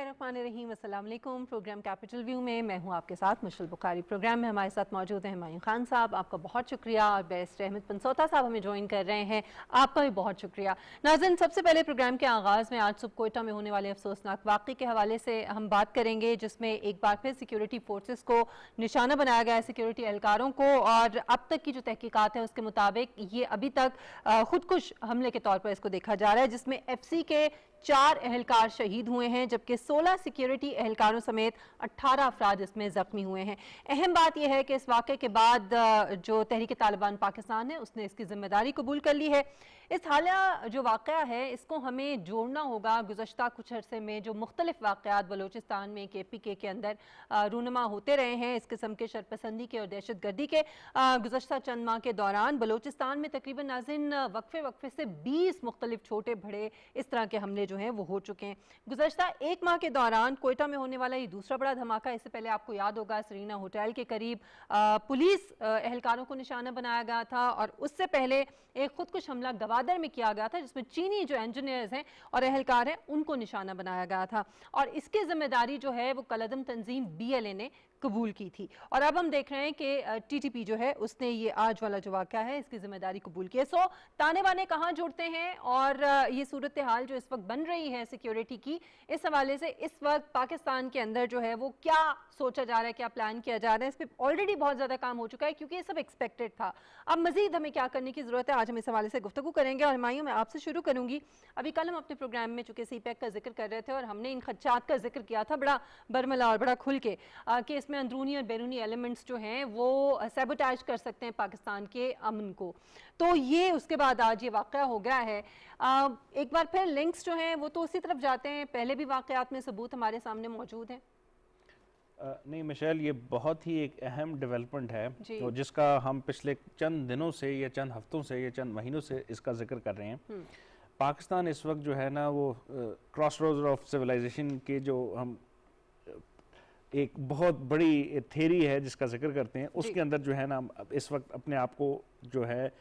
बिस्मिल्लाहिर्रहमानिर्रहीम, अस्सलाम वालेकुम। प्रोग्राम कैपिटल व्यू में मैं हूं आपके साथ मुशल बुखारी। प्रोग्राम में हमारे साथ मौजूद हैं हुमायूं खान साहब, आपका बहुत शुक्रिया, और बैरिस्टर अहमद पंसोता साहब हमें ज्वाइन कर रहे हैं, आपका भी बहुत शुक्रिया। नाज़रीन, सबसे पहले प्रोग्राम के आगाज़ में आज सुबह कोयटा में होने वाले अफसोसनाक वाक़े के हवाले से हम बात करेंगे, जिसमें एक बार फिर सिक्योरिटी फोर्सेस को निशाना बनाया गया है, सिक्योरिटी एहलकारों को, और अब तक की जो तहकीकात है उसके मुताबिक ये अभी तक खुदकुश हमले के तौर पर इसको देखा जा रहा है, जिसमें FC के 4 एहलकार शहीद हुए हैं, जबकि 16 सिक्योरिटी एहलकारों समेत 18 अफराद इसमें ज़ख्मी हुए हैं। अहम बात यह है कि इस वाक़े के बाद जो तहरीक तालिबान पाकिस्तान है उसने इसकी जिम्मेदारी कबूल कर ली है। इस हालिया जो वाक़या है इसको हमें जोड़ना होगा गुज़श्ता कुछ अरसे में जो मुख्तलिफ वाक़यात बलोचिस्तान में KPK के अंदर रूनुमा होते रहे हैं इस किस्म के शरपसंदी के और दहशत गर्दी के। गुज़श्ता चंद माह के दौरान बलोचिस्तान में तकरीबन नाज़रीन वक्फे से 20 मुख्तलिफ छोटे बड़े इस तरह के हमले जो हैं वो हो चुके हैं। गुज़श्ता एक माह के दौरान कोयटा में होने वाला ये दूसरा बड़ा धमाका। इससे पहले आपको याद होगा सरीना होटल के करीब पुलिस एहलकारों को निशाना बनाया गया था, और उससे पहले एक खुदकुश हमला गवादर में किया गया था, जिसमें चीनी जो इंजीनियर्स हैं और एहलकार हैं उनको निशाना बनाया गया था, और इसकी जिम्मेदारी जो है वो कलअदम तंजीम BLA ने कबूल की थी। और अब हम देख रहे हैं कि TTP जो है उसने ये आज वाला जो वाक़या है इसकी जिम्मेदारी कबूल की है। सो ताने बाने कहाँ जुड़ते हैं, और ये सूरत हाल जो इस वक्त बन रही है सिक्योरिटी की, इस हवाले से इस वक्त पाकिस्तान के अंदर जो है वो क्या सोचा जा रहा है, क्या प्लान किया जा रहा है, इस पर ऑलरेडी बहुत ज़्यादा काम हो चुका है क्योंकि ये सब एक्सपेक्टेड था। अब मजीद हमें क्या करने की ज़रूरत है, आज हम इस हवाले से गुफ्तगू करेंगे। और हुमायूं, मैं आपसे शुरू करूँगी। अभी कल हम अपने प्रोग्राम में चूँकि CPEC का जिक्र कर रहे थे और हमने इन खदशात का जिक्र किया था बड़ा बरमला और बड़ा खुल के कि इसमें अंदरूनी और बैरूनी एलिमेंट्स जो हैं वो सैबोटाज कर सकते हैं पाकिस्तान के अमन को। तो ये उसके बाद आज ये वाक़या हो गया है। एक बार फिर लिंक्स जो हैं वो तो उसी तरफ जाते हैं, पहले भी वाक़यात में सबूत हमारे सामने मौजूद हैं। नहीं मिशेल, ये बहुत ही एक अहम डेवलपमेंट है तो जिसका हम पिछले चंद दिनों से या चंद हफ्तों से या चंद महीनों से इसका जिक्र कर रहे हैं। पाकिस्तान इस वक्त जो है ना वो क्रॉस रोड ऑफ सिविलाइजेशन के जो हम एक बहुत बड़ी थ्योरी है जिसका जिक्र करते हैं, उसके अंदर जो है ना इस वक्त अपने आप को जो है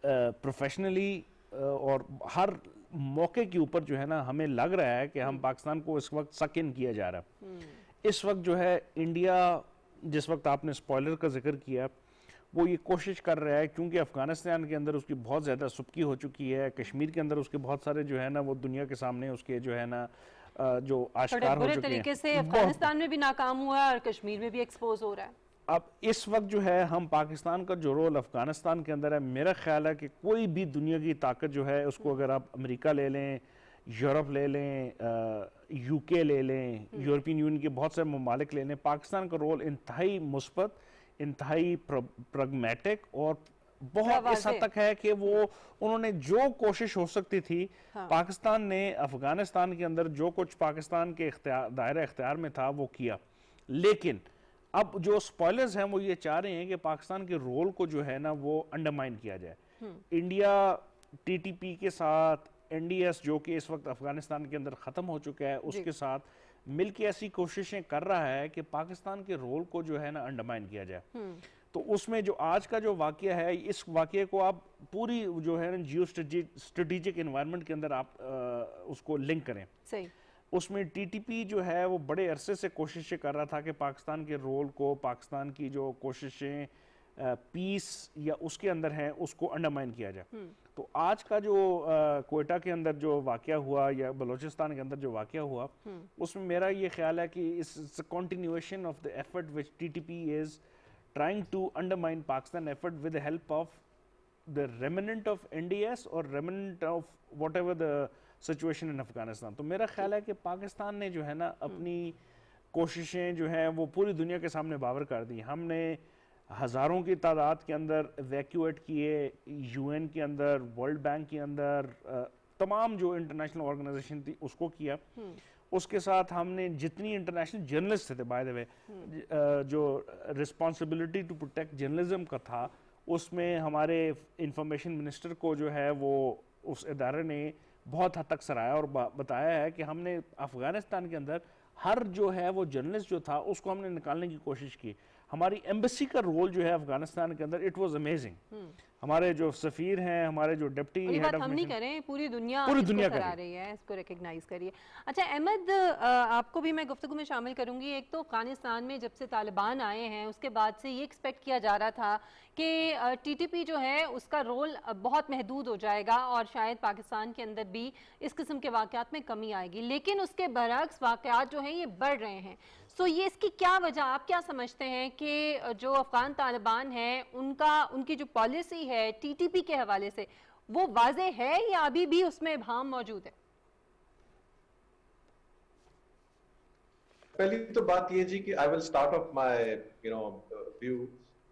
प्रोफेशनली और हर मौके के ऊपर जो है ना हमें लग रहा है कि हम पाकिस्तान को इस वक्त सक इन किया जा रहा है। इस वक्त जो है इंडिया, जिस वक्त आपने स्पॉयलर का जिक्र किया, वो ये कोशिश कर रहा है, क्योंकि अफगानिस्तान के अंदर उसकी बहुत ज़्यादा सुबकी हो चुकी है, कश्मीर के अंदर उसके बहुत सारे जो है ना वो दुनिया के सामने उसके जो है ना जो आश्कार हो चुके हैं, तरीके से अफगानिस्तान में भी नाकाम हुआ है और कश्मीर में भी एक्सपोज हो रहा है। अब इस वक्त जो है हम पाकिस्तान का जो रोल अफगानिस्तान के अंदर है, मेरा ख्याल है कि कोई भी दुनिया की ताकत जो है उसको अगर आप अमेरिका ले लें, यूरोप ले लें, UK ले लें, यूरोपियन यूनियन के बहुत सारे ममालिक ले लें, पाकिस्तान का रोल इंतहाई मुस्बत, इंतहाई प्रैग्मैटिक और बहुत इस हद तक है कि वो उन्होंने जो कोशिश हो सकती थी, पाकिस्तान ने अफगानिस्तान के अंदर जो कुछ पाकिस्तान के दायरा इख्तियार में था वो किया। लेकिन अब जो स्पॉयलर्स हैं वो ये चाह रहे हैं कि पाकिस्तान के रोल को जो है ना वो अंडरमाइन किया जाए। इंडिया TTP के साथ, NDS जो कि इस वक्त अफगानिस्तान के अंदर ख़त्म हो चुका है, उसके साथ मिलके ऐसी कोशिशें कर रहा है कि पाकिस्तान के रोल को जो है ना अंडरमाइन किया जाए। तो उसमें जो आज का जो वाक़या है, इस वाक़ये को आप पूरी जो है ना जियो स्ट्रेटेजिक एनवायरनमेंट के अंदर आप उसको लिंक करें। सही। उसमें TTP जो है वो बड़े अरसे से कोशिशें कर रहा था कि पाकिस्तान के रोल को, पाकिस्तान की जो कोशिशें पीस या उसके अंदर हैं उसको अंडरमाइन किया जाए। तो आज का जो कोयटा के अंदर जो वाक़या हुआ या बलोचिस्तान के अंदर जो वाक़या हुआ, उसमें मेरा ये ख्याल है कि it's continuation of the effort which TTP is trying to undermine Pakistan effort with the help of the remnant of NDS or remnant of whatever the situation in Afghanistan। तो मेरा ख्याल है कि पाकिस्तान ने जो है ना अपनी कोशिशें जो हैं वो पूरी दुनिया के सामने बावर कर दी। हमने हज़ारों की तादाद के अंदर इवैक्यूएट किए, UN के अंदर, वर्ल्ड बैंक के अंदर, तमाम जो इंटरनेशनल ऑर्गेनाइजेशन थी उसको किया। उसके साथ हमने जितनी इंटरनेशनल जर्नलिस्ट थे, बाय द वे, जो रिस्पॉन्सिबिलिटी टू प्रोटेक्ट जर्नलिज्म का था, उसमें हमारे इंफॉर्मेशन मिनिस्टर को जो है वो उस इदारे ने बहुत हद तक सराहा और बताया है कि हमने अफगानिस्तान के अंदर हर जो है वो जर्नलिस्ट जो था उसको हमने निकालने की कोशिश की। हमारी एम्बेसी का रोल जो है अफगानिस्तान के अंदर, इट वाज अमेजिंग। ہمارے جو سفیر ہیں, ہمارے جو ڈپٹی اور یہ ہیڈ بات آف ہم نہیں مشن, کریں, پوری دنیا پوری اس کو دنیا کرا رہی ہے, اس کو ریکگنائز کریے. اچھا احمد, آپ کو بھی میں گفتگو میں شامل کروں گی. ایک تو افغانستان میں جب سے طالبان آئے ہیں اس کے بعد سے یہ ایکسپیکٹ کیا جا رہا تھا کہ ٹی ٹی پی جو ہے اس کا رول بہت محدود ہو جائے گا اور شاید پاکستان کے اندر بھی اس قسم کے واقعات میں کمی آئے گی, لیکن اس کے برعکس واقعات جو ہیں یہ بڑھ رہے ہیں. سو یہ اس کی کیا وجہ, آپ کیا سمجھتے ہیں کہ جو افغان طالبان ہیں ان کی جو پالیسی ہے ٹی ٹی پی کے حوالے سے وہ واضح ہے یا ابھی بھی اس میں ابہام موجود ہے؟ پہلی تو بات یہ جی کہ I will start off my view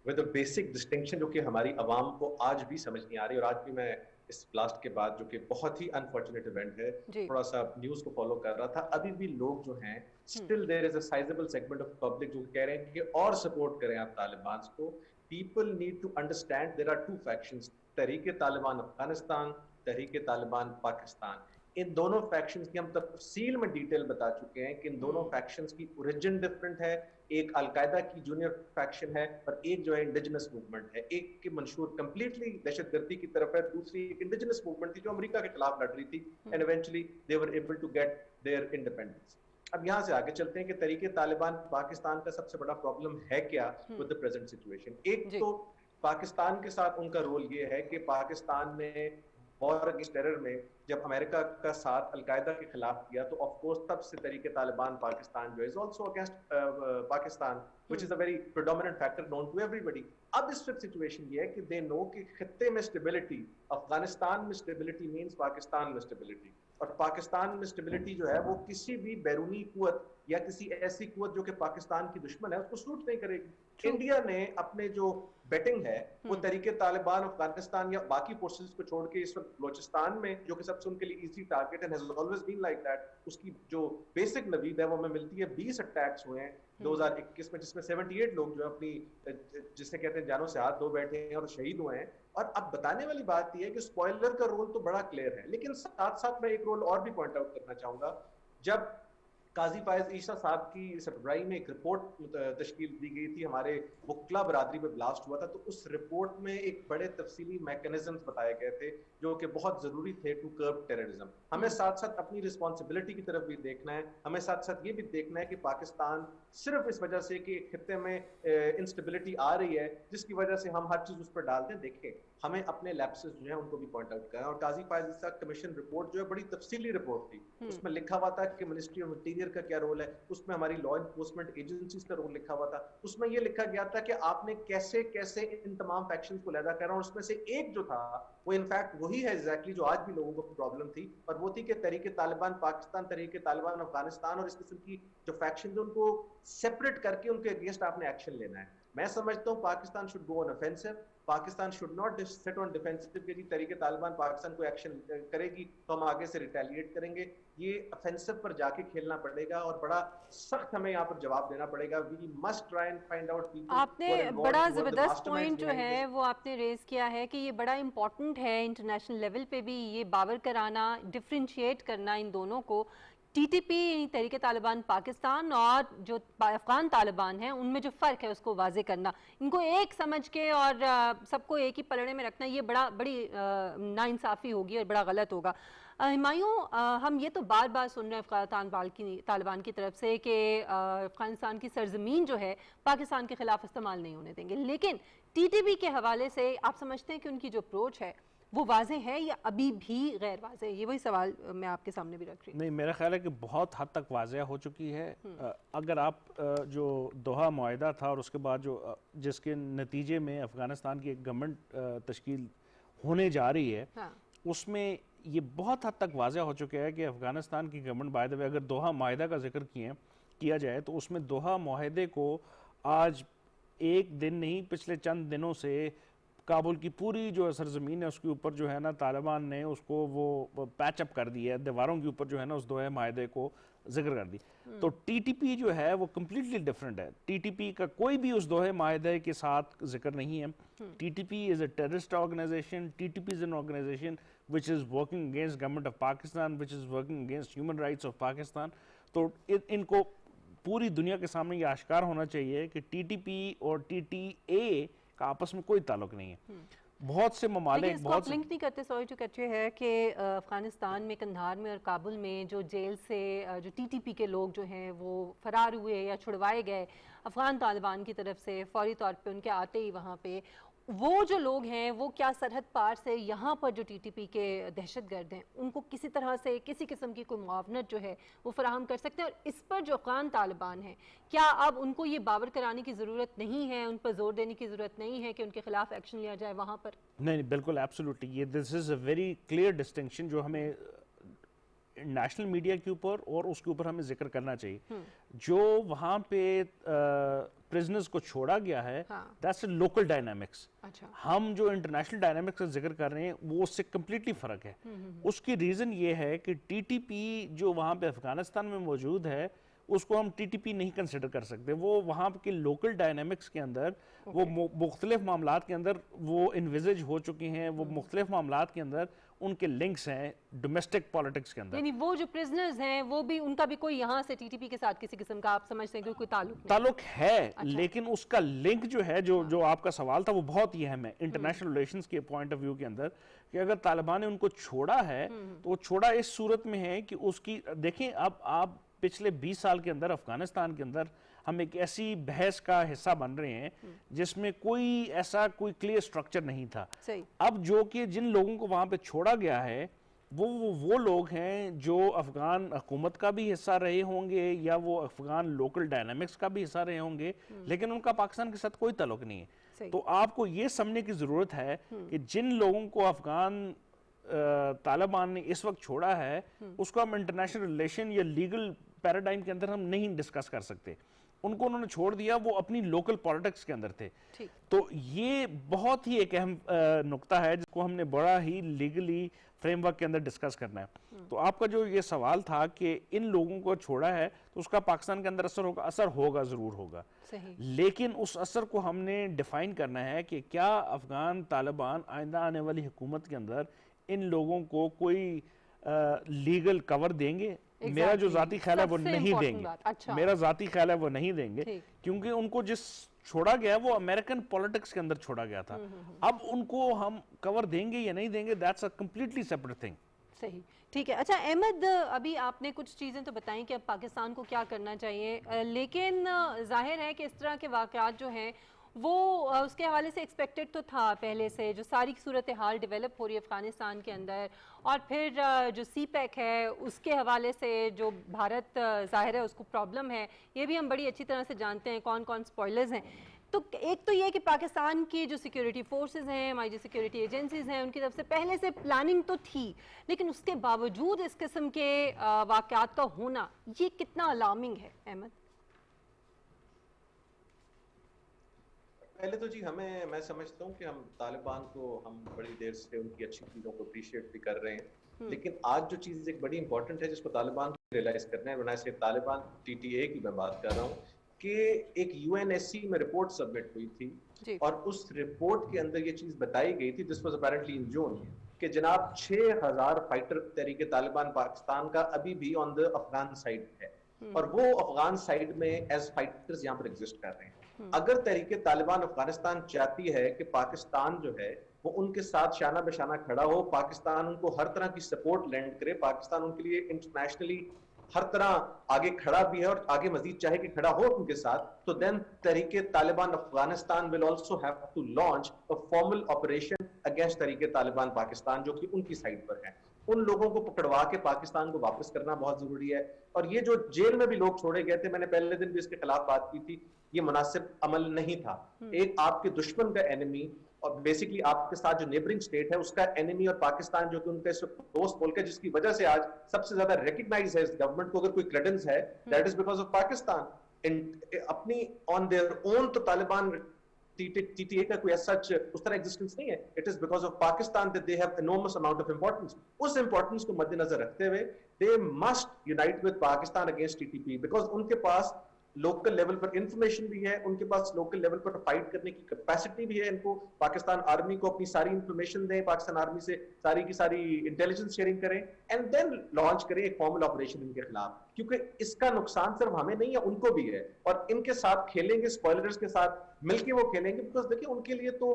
with a basic distinction جو کہ ہماری عوام کو آج بھی سمجھ نہیں آ رہی, اور آج بھی میں اس بلاسٹ کے بعد جو کہ بہت ہی انفارچونیٹ ایونٹ ہے, تھوڑا سا نیوز کو فالو کر رہا تھا, ابھی بھی لوگ جو ہیں still there is a sizable segment of public جو کہہ رہے ہیں کہ اور سپورٹ کریں آپ طالبان کو. People need to understand there are two factions, تحریک طالبان افغانستان, تحریک طالبان پاکستان. ان دونوں فیکشنز کی ہم تفصیل میں ڈیٹیل بتا چکے ہیں کہ ان دونوں فیکشنز کی اوریجن ڈفرنٹ ہے. ایک القاعدہ کی جونیئر فیکشن ہے اور ایک جو ہے انڈیجنس موومنٹ ہے. ایک کی منشور کمپلیٹلی دہشت گردی کی طرف ہے, دوسری ایک انڈیجنس موومنٹ تھی جو امریکہ کے خلاف لڑ رہی تھی, and eventually they were able to get their independence. اب یہاں سے آگے چلتے ہیں کہ تحریک طالبان پاکستان کا سب سے بڑا پرابلم ہے کیا ود دا پریزنٹ سچویشن. ایک تو پاکستان کے ساتھ ان کا رول یہ ہے کہ پاکستان نے وار اگینسٹ ٹیرر میں جب امریکہ کا ساتھ القاعدہ کے خلاف کیا تو آف کورس تب سے تحریک طالبان پاکستان جو is also against Pakistan which is a very predominant factor known to everybody. اب اس وقت سچویشن یہ ہے کہ they know کہ خطے میں اسٹیبلٹی, افغانستان میں اسٹیبلٹی مینس پاکستان میں اسٹیبلٹی, اور پاکستان میں اسٹیبلٹی جو ہے وہ کسی بھی بیرونی قوت یا کسی ایسی قوت جو کہ پاکستان کی دشمن ہے اس کو سوٹ نہیں کرے گی. انڈیا نے اپنے جو بیٹنگ ہے وہ تحریک طالبان افغانستان یا باقی فورسز کو چھوڑ کے اس وقت بلوچستان میں, جو کہ سب سے ان کے لیے ایزی ٹارگٹ ہے, has always been like that, اس کی جو بیسک نوید ہے وہ ہمیں ملتی ہے. 20 اٹیکس ہوئے ہیں 2021 میں, جس میں 78 لوگ جو اپنی جسے کہتے ہیں جانوں سے ہاتھ دھو بیٹھے ہیں اور شہید ہوئے ہیں. اور اب بتانے والی بات یہ ہے کہ اسپوائلر کا رول تو بڑا کلیئر ہے, لیکن ساتھ ساتھ میں ایک رول اور بھی پوائنٹ آؤٹ کرنا چاہوں گا. جب قاضی فائز عیسیٰ صاحب کی سربراہی میں ایک رپورٹ تشکیل دی گئی تھی, ہمارے وکلا برادری میں بلاسٹ ہوا تھا, تو اس رپورٹ میں ایک بڑے تفصیلی میکانزمز بتائے گئے تھے جو کہ بہت ضروری تھے ٹو کرب ٹیررزم. ہمیں ساتھ ساتھ اپنی رسپانسبلٹی کی طرف بھی دیکھنا ہے, ہمیں ساتھ ساتھ یہ بھی دیکھنا ہے کہ پاکستان صرف اس وجہ سے کہ خطے میں انسٹیبلٹی آ رہی ہے جس کی وجہ سے ہم ہر چیز اس پر ڈالتے ہیں, دیکھیں ہمیں اپنے لیپسز جو ہیں ان کو بھی پوائنٹ آؤٹ کریں. اور قاضی فائز عیسیٰ کمیشن رپورٹ جو ہے بڑی تفصیلی رپورٹ تھی, اس میں لکھا ہوا تھا کہ منسٹری آف انٹیریئر کا کیا رول ہے, اس میں ہماری لا انفورسمنٹ ایجنسیز کا رول لکھا ہوا تھا, اس میں یہ لکھا گیا تھا کہ آپ نے کیسے کیسے ان تمام فیکشنز کو علیحدہ کرا. اور اس میں سے ایک جو تھا وہ انفیکٹ وہی ہے ایگزیکٹلی جو آج بھی لوگوں کو پرابلم تھی, اور وہ تھی کہ تحریک طالبان پاکستان, تحریک طالبان افغانستان, اور اس قسم کی جو فیکشنز ان کو سیپریٹ کر کے ان کے اگینسٹ آپ نے ایکشن لینا ہے. میں سمجھتا ہوں Pakistan should go on offensive, Pakistan should not سٹ آن ڈیفینسو کہ جی تحریک طالبان پاکستان کو ایکشن کرے گی تو ہم آگے سے ریٹیلیٹ کریں گے. یہ اوفینسو پر جا کے کھیلنا پڑے گا اور بڑا سخت ہمیں یہاں پر جواب دینا پڑے گا. We must try and find out people. آپ نے بڑا زبردست پوائنٹ جو ہے وہ آپ نے ریز کیا ہے کہ یہ بڑا امپورٹنٹ ہے انٹرنیشنل لیول پہ بھی یہ باور کرانا, ڈفرینشیٹ کرنا ان دونوں کو. ٹی ٹی پی تحریک طالبان پاکستان اور جو افغان طالبان ہیں ان میں جو فرق ہے اس کو واضح کرنا, ان کو ایک سمجھ کے اور سب کو ایک ہی پلڑے میں رکھنا, یہ بڑی ناانصافی ہوگی اور بڑا غلط ہوگا. ہمایوں, ہم یہ تو بار بار سن رہے ہیں افغان طالبان کی طرف سے کہ افغانستان کی سرزمین جو ہے پاکستان کے خلاف استعمال نہیں ہونے دیں گے, لیکن ٹی ٹی پی کے حوالے سے آپ سمجھتے ہیں کہ ان کی جو اپروچ ہے وہ واضح ہے یا ابھی بھی غیر واضح ہے؟ یہ وہی سوال میں آپ کے سامنے بھی رکھ رہی ہوں. نہیں, میرا خیال ہے کہ بہت حد تک واضح ہو چکی ہے. اگر آپ جو دوحہ معاہدہ تھا اور اس کے بعد جس کے نتیجے میں افغانستان کی ایک گورنمنٹ تشکیل ہونے جا رہی ہے, اس میں یہ بہت حد تک واضح ہو چکا ہے کہ افغانستان کی گورنمنٹ, بائی دا وے اگر دوحہ معاہدہ کا ذکر کیا جائے تو اس میں دوحہ معاہدے کو آج ایک دن نہیں, پچھلے چند دنوں سے کابل کی پوری جو سرزمین ہے اس کے اوپر جو ہے نا طالبان نے اس کو وہ پیچ اپ کر دیا ہے, دیواروں کے اوپر جو ہے نا اس دوحہ معاہدے کو ذکر کر دی. تو ٹی ٹی پی جو ہے وہ کمپلیٹلی ڈیفرنٹ ہے. ٹی ٹی پی کا کوئی بھی اس دوحہ معاہدے کے ساتھ ذکر نہیں ہے. T T P is a terrorist organization. T T P is an organization which is working against government of Pakistan, which is working against human rights of Pakistan. تو ان کو پوری دنیا کے سامنے یہ آشکار ہونا چاہیے کہ ٹی ٹی پی اور ٹی ٹی اے کا آپس میں کوئی تعلق نہیں ہے. بہت سے ممالک اس کو آپ لنک نہیں کرتے، سوری ٹو کٹ یو ہے، کہ افغانستان میں قندھار میں اور کابل میں جو جیل سے جو ٹی ٹی پی کے لوگ جو ہیں وہ فرار ہوئے یا چھڑوائے گئے افغان طالبان کی طرف سے، فوری طور پہ ان کے آتے ہی وہاں پہ وہ جو لوگ ہیں وہ کیا سرحد پار سے یہاں پر جو ٹی ٹی پی کے دہشت گرد ہیں ان کو کسی طرح سے کسی قسم کی کوئی معاونت جو ہے وہ فراہم کر سکتے ہیں؟ اور اس پر جو افغان طالبان ہیں کیا اب ان کو یہ باور کرانے کی ضرورت نہیں ہے، ان پر زور دینے کی ضرورت نہیں ہے کہ ان کے خلاف ایکشن لیا جائے وہاں پر؟ نہیں بالکل ایبسولوٹلی، یہ دس از اے ویری کلیئر ڈسٹنکشن جو ہمیں نیشنل میڈیا کے اوپر اور اس کے اوپر ہمیں ذکر کرنا چاہیے. جو وہاں پہ پرزنرز کو چھوڑا گیا ہے دیٹس اے لوکل ڈائنامکس. ہم جو انٹرنیشنل ڈائنامکس کا ذکر کر رہے ہیں وہ اس سے کمپلیٹلی فرق ہے. اس کی ریزن یہ ہے کہ ٹی ٹی پی جو وہاں پہ افغانستان میں موجود ہے اس کو ہم ٹی ٹی پی نہیں کنسیڈر کر سکتے. وہ وہاں کے لوکل ڈائنامکس کے اندر وہ مختلف معاملات کے اندر وہ انویزج ہو چکے ہیں، وہ مختلف معاملات کے اندر ان کے لنکس ہیں ڈومیسٹک پالیٹکس کے اندر. یعنی وہ جو پرزنرز ہیں وہ بھی ان کا بھی کوئی یہاں سے ٹی ٹی پی کے ساتھ کسی قسم کا آپ سمجھتے ہیں کہ کوئی تعلق ہے، لیکن اس کا لنک جو ہے جو آپ کا سوال تھا وہ بہت ہی اہم ہے انٹرنیشنل ریلیشنز کے پوائنٹ آف ویو کے اندر، کہ اگر طالبان نے ان کو چھوڑا ہے تو وہ چھوڑا اس صورت میں ہے کہ اس کی دیکھیں اب آپ پچھلے 20 سال کے اندر افغانستان کے اندر ہم ایک ایسی بحث کا حصہ بن رہے ہیں جس میں کوئی کلیئر سٹرکچر نہیں تھا. اب جو کہ جن لوگوں کو وہاں پہ چھوڑا گیا ہے وہ لوگ ہیں جو افغان حکومت کا بھی حصہ رہے ہوں گے یا وہ افغان لوکل ڈائنامکس کا بھی حصہ رہے ہوں گے، لیکن ان کا پاکستان کے ساتھ کوئی تعلق نہیں ہے. تو آپ کو یہ سمجھنے کی ضرورت ہے کہ جن لوگوں کو افغان طالبان نے اس وقت چھوڑا ہے اس کو ہم انٹرنیشنل ریلیشن یا لیگل پیراڈائم کے اندر ہم نہیں ڈسکس کر سکتے. ان کو انہوں نے چھوڑ دیا، وہ اپنی لوکل پالیٹکس کے اندر تھے. تو یہ بہت ہی ایک اہم نقطہ ہے جس کو ہم نے بڑا ہی لیگلی فریم ورک کے اندر ڈسکس کرنا ہے. تو آپ کا جو یہ سوال تھا کہ ان لوگوں کو چھوڑا ہے تو اس کا پاکستان کے اندر اثر ہوگا ضرور ہوگا، لیکن اس اثر کو ہم نے ڈیفائن کرنا ہے کہ کیا افغان طالبان آئندہ آنے والی حکومت کے اندر ان لوگوں کو کوئی لیگل کور دیں گے. میرا جو ذاتی خیال ہے وہ نہیں دیں گے، میرا ذاتی خیال ہے وہ نہیں دیں گے، کیونکہ ان کو جس چھوڑا گیا وہ امریکن پولیٹکس کے اندر چھوڑا گیا تھا. اب ان کو ہم کور دیں گے یا نہیں دیں گے that's a completely separate thing. صحیح، ٹھیک ہے. اچھا احمد، ابھی آپ نے کچھ چیزیں تو بتائیں کہ اب پاکستان کو کیا کرنا چاہیے، لیکن ظاہر ہے کہ اس طرح کے واقعات جو ہیں وہ اس کے حوالے سے ایکسپیکٹڈ تو تھا پہلے سے. جو ساری صورتحال ڈیولپ ہو رہی ہے افغانستان کے اندر، اور پھر جو سی پیک ہے اس کے حوالے سے جو بھارت ظاہر ہے اس کو پرابلم ہے، یہ بھی ہم بڑی اچھی طرح سے جانتے ہیں کون کون سپوائلرز ہیں. تو ایک تو یہ کہ پاکستان کی جو سیکیورٹی فورسز ہیں، ہماری جو سیکیورٹی ایجنسیز ہیں، ان کی طرف سے پہلے سے پلاننگ تو تھی، لیکن اس کے باوجود اس قسم کے واقعات کا ہونا یہ کتنا الارمنگ ہے احمد؟ پہلے تو میں سمجھتا ہوں کہ ہم طالبان کو ہم بڑی دیر سے ان کی اچھی چیزوں کو اپریشیٹ بھی کر رہے ہیں، لیکن آج جو چیز ایک بڑی امپورٹنٹ ہے جس کو طالبان کو ریئلائز کرنا ہے، بنا صرف طالبان ٹی ٹی اے کی میں بات کر رہا ہوں، کہ ایک یو این ایس سی میں رپورٹ سبمٹ ہوئی تھی اور اس رپورٹ کے اندر یہ چیز بتائی گئی تھی، دس واز اپیرنٹلی ان جون، کہ جناب 6000 فائٹر تحریک طالبان پاکستان کا ابھی بھی آن دا افغان سائڈ ہے، اور وہ افغان سائڈ میں ایز فائٹرز یہاں پر ایگزسٹ کر رہے ہیں. اگر تحریک طالبان افغانستان چاہتی ہے کہ پاکستان جو ہے وہ ان کے ساتھ شانہ بشانہ کھڑا ہو، پاکستان ان کو ہر طرح کی سپورٹ لینڈ کرے، پاکستان ان کے لیے انٹرنیشنلی ہر طرح آگے کھڑا بھی ہے اور آگے مزید چاہے کہ کھڑا ہو ان کے ساتھ، تو دین تحریک Taliban Afghanistan will also have to launch a formal operation against تحریک طالبان پاکستان جو کہ ان کی سائڈ پر ہے. ان لوگوں کو پکڑوا کے پاکستان کو واپس کرنا بہت ضروری ہے. اور یہ جو جیل میں بھی لوگ چھوڑے گئے تھے، میں نے پہلے دن بھی اس کے خلاف بات کی تھی، یہ مناسب عمل نہیں تھا. ایک آپ کے دشمن کا اینیمی اور بیسیکلی آپ کے ساتھ جو نیبرنگ سٹیٹ ہے اس کا اینیمی، اور پاکستان جو کہ ان کا دوست ملک ہے جس کی وجہ سے آج سب سے زیادہ ریکگنائز ہے اس گورنمنٹ کو، اگر کوئی کریڈنس ہے that is because of Pakistan. اپنی آن دیئر اون تو طالبان ٹی ٹی اے کا کوئی سچ اس طرح ایگزسٹنس نہیں ہے. It is because of Pakistan that they have enormous amount of importance. اس امپورٹنس کو مد نظر رکھتے ہوئے they must unite with Pakistan against TTP, because ان کے پاس लोकल लेवल पर इंफॉर्मेशन भी है, उनके पास लोकल लेवल पर फाइट करने की कैपेसिटी भी है, इनको पाकिस्तान आर्मी को अपनी सारी इंफॉर्मेशन दें, पाकिस्तान आर्मी से सारी की सारी इंटेलिजेंस शेयरिंग करें एंड देन लॉन्च करें एक फॉर्मल ऑपरेशन इनके खिलाफ, क्योंकि इसका नुकसान सिर्फ हमें नहीं है, उनको भी है। और इनके साथ खेलेंगे, स्पॉयलर्स के साथ मिलके वो खेलेंगे, बिकॉज देखिए उनके लिए तो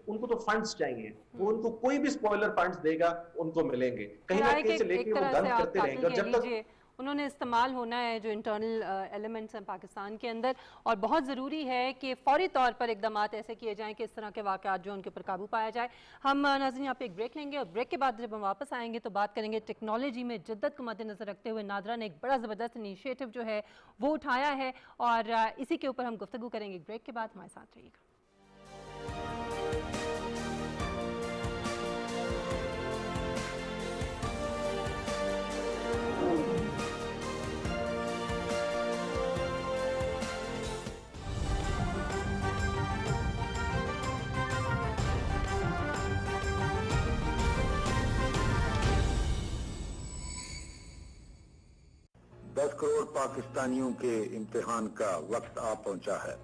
उनको तो फंड्स चाहिए, वो उनको कोई भी स्पॉयलर फंड्स देगा उनको मिलेंगे, कहीं ना कहीं से लेके वो गन करते रहेंगे। और जब तक उन्होंने इस्तेमाल होना है जो इंटरनल एलिमेंट्स हैं पाकिस्तान के अंदर, और बहुत ज़रूरी है कि फौरी तौर पर इकदामात ऐसे किए जाएं कि इस तरह के वाक़यात जो उनके ऊपर काबू पाया जाए। हम नाज़रीन यहाँ पे एक ब्रेक लेंगे और ब्रेक के बाद जब हम वापस आएंगे तो बात करेंगे टेक्नोलॉजी में जद्दत को मद्देनज़र रखते हुए नादरा ने एक बड़ा ज़बरदस्त इनिशिएटिव जो है वो उठाया है, और इसी के ऊपर हम गुफ्तगू करेंगे ब्रेक के बाद। हमारे साथ रहिएगा। दस करोड़ पाकिस्तानियों के इम्तिहान का वक्त आ पहुंचा है।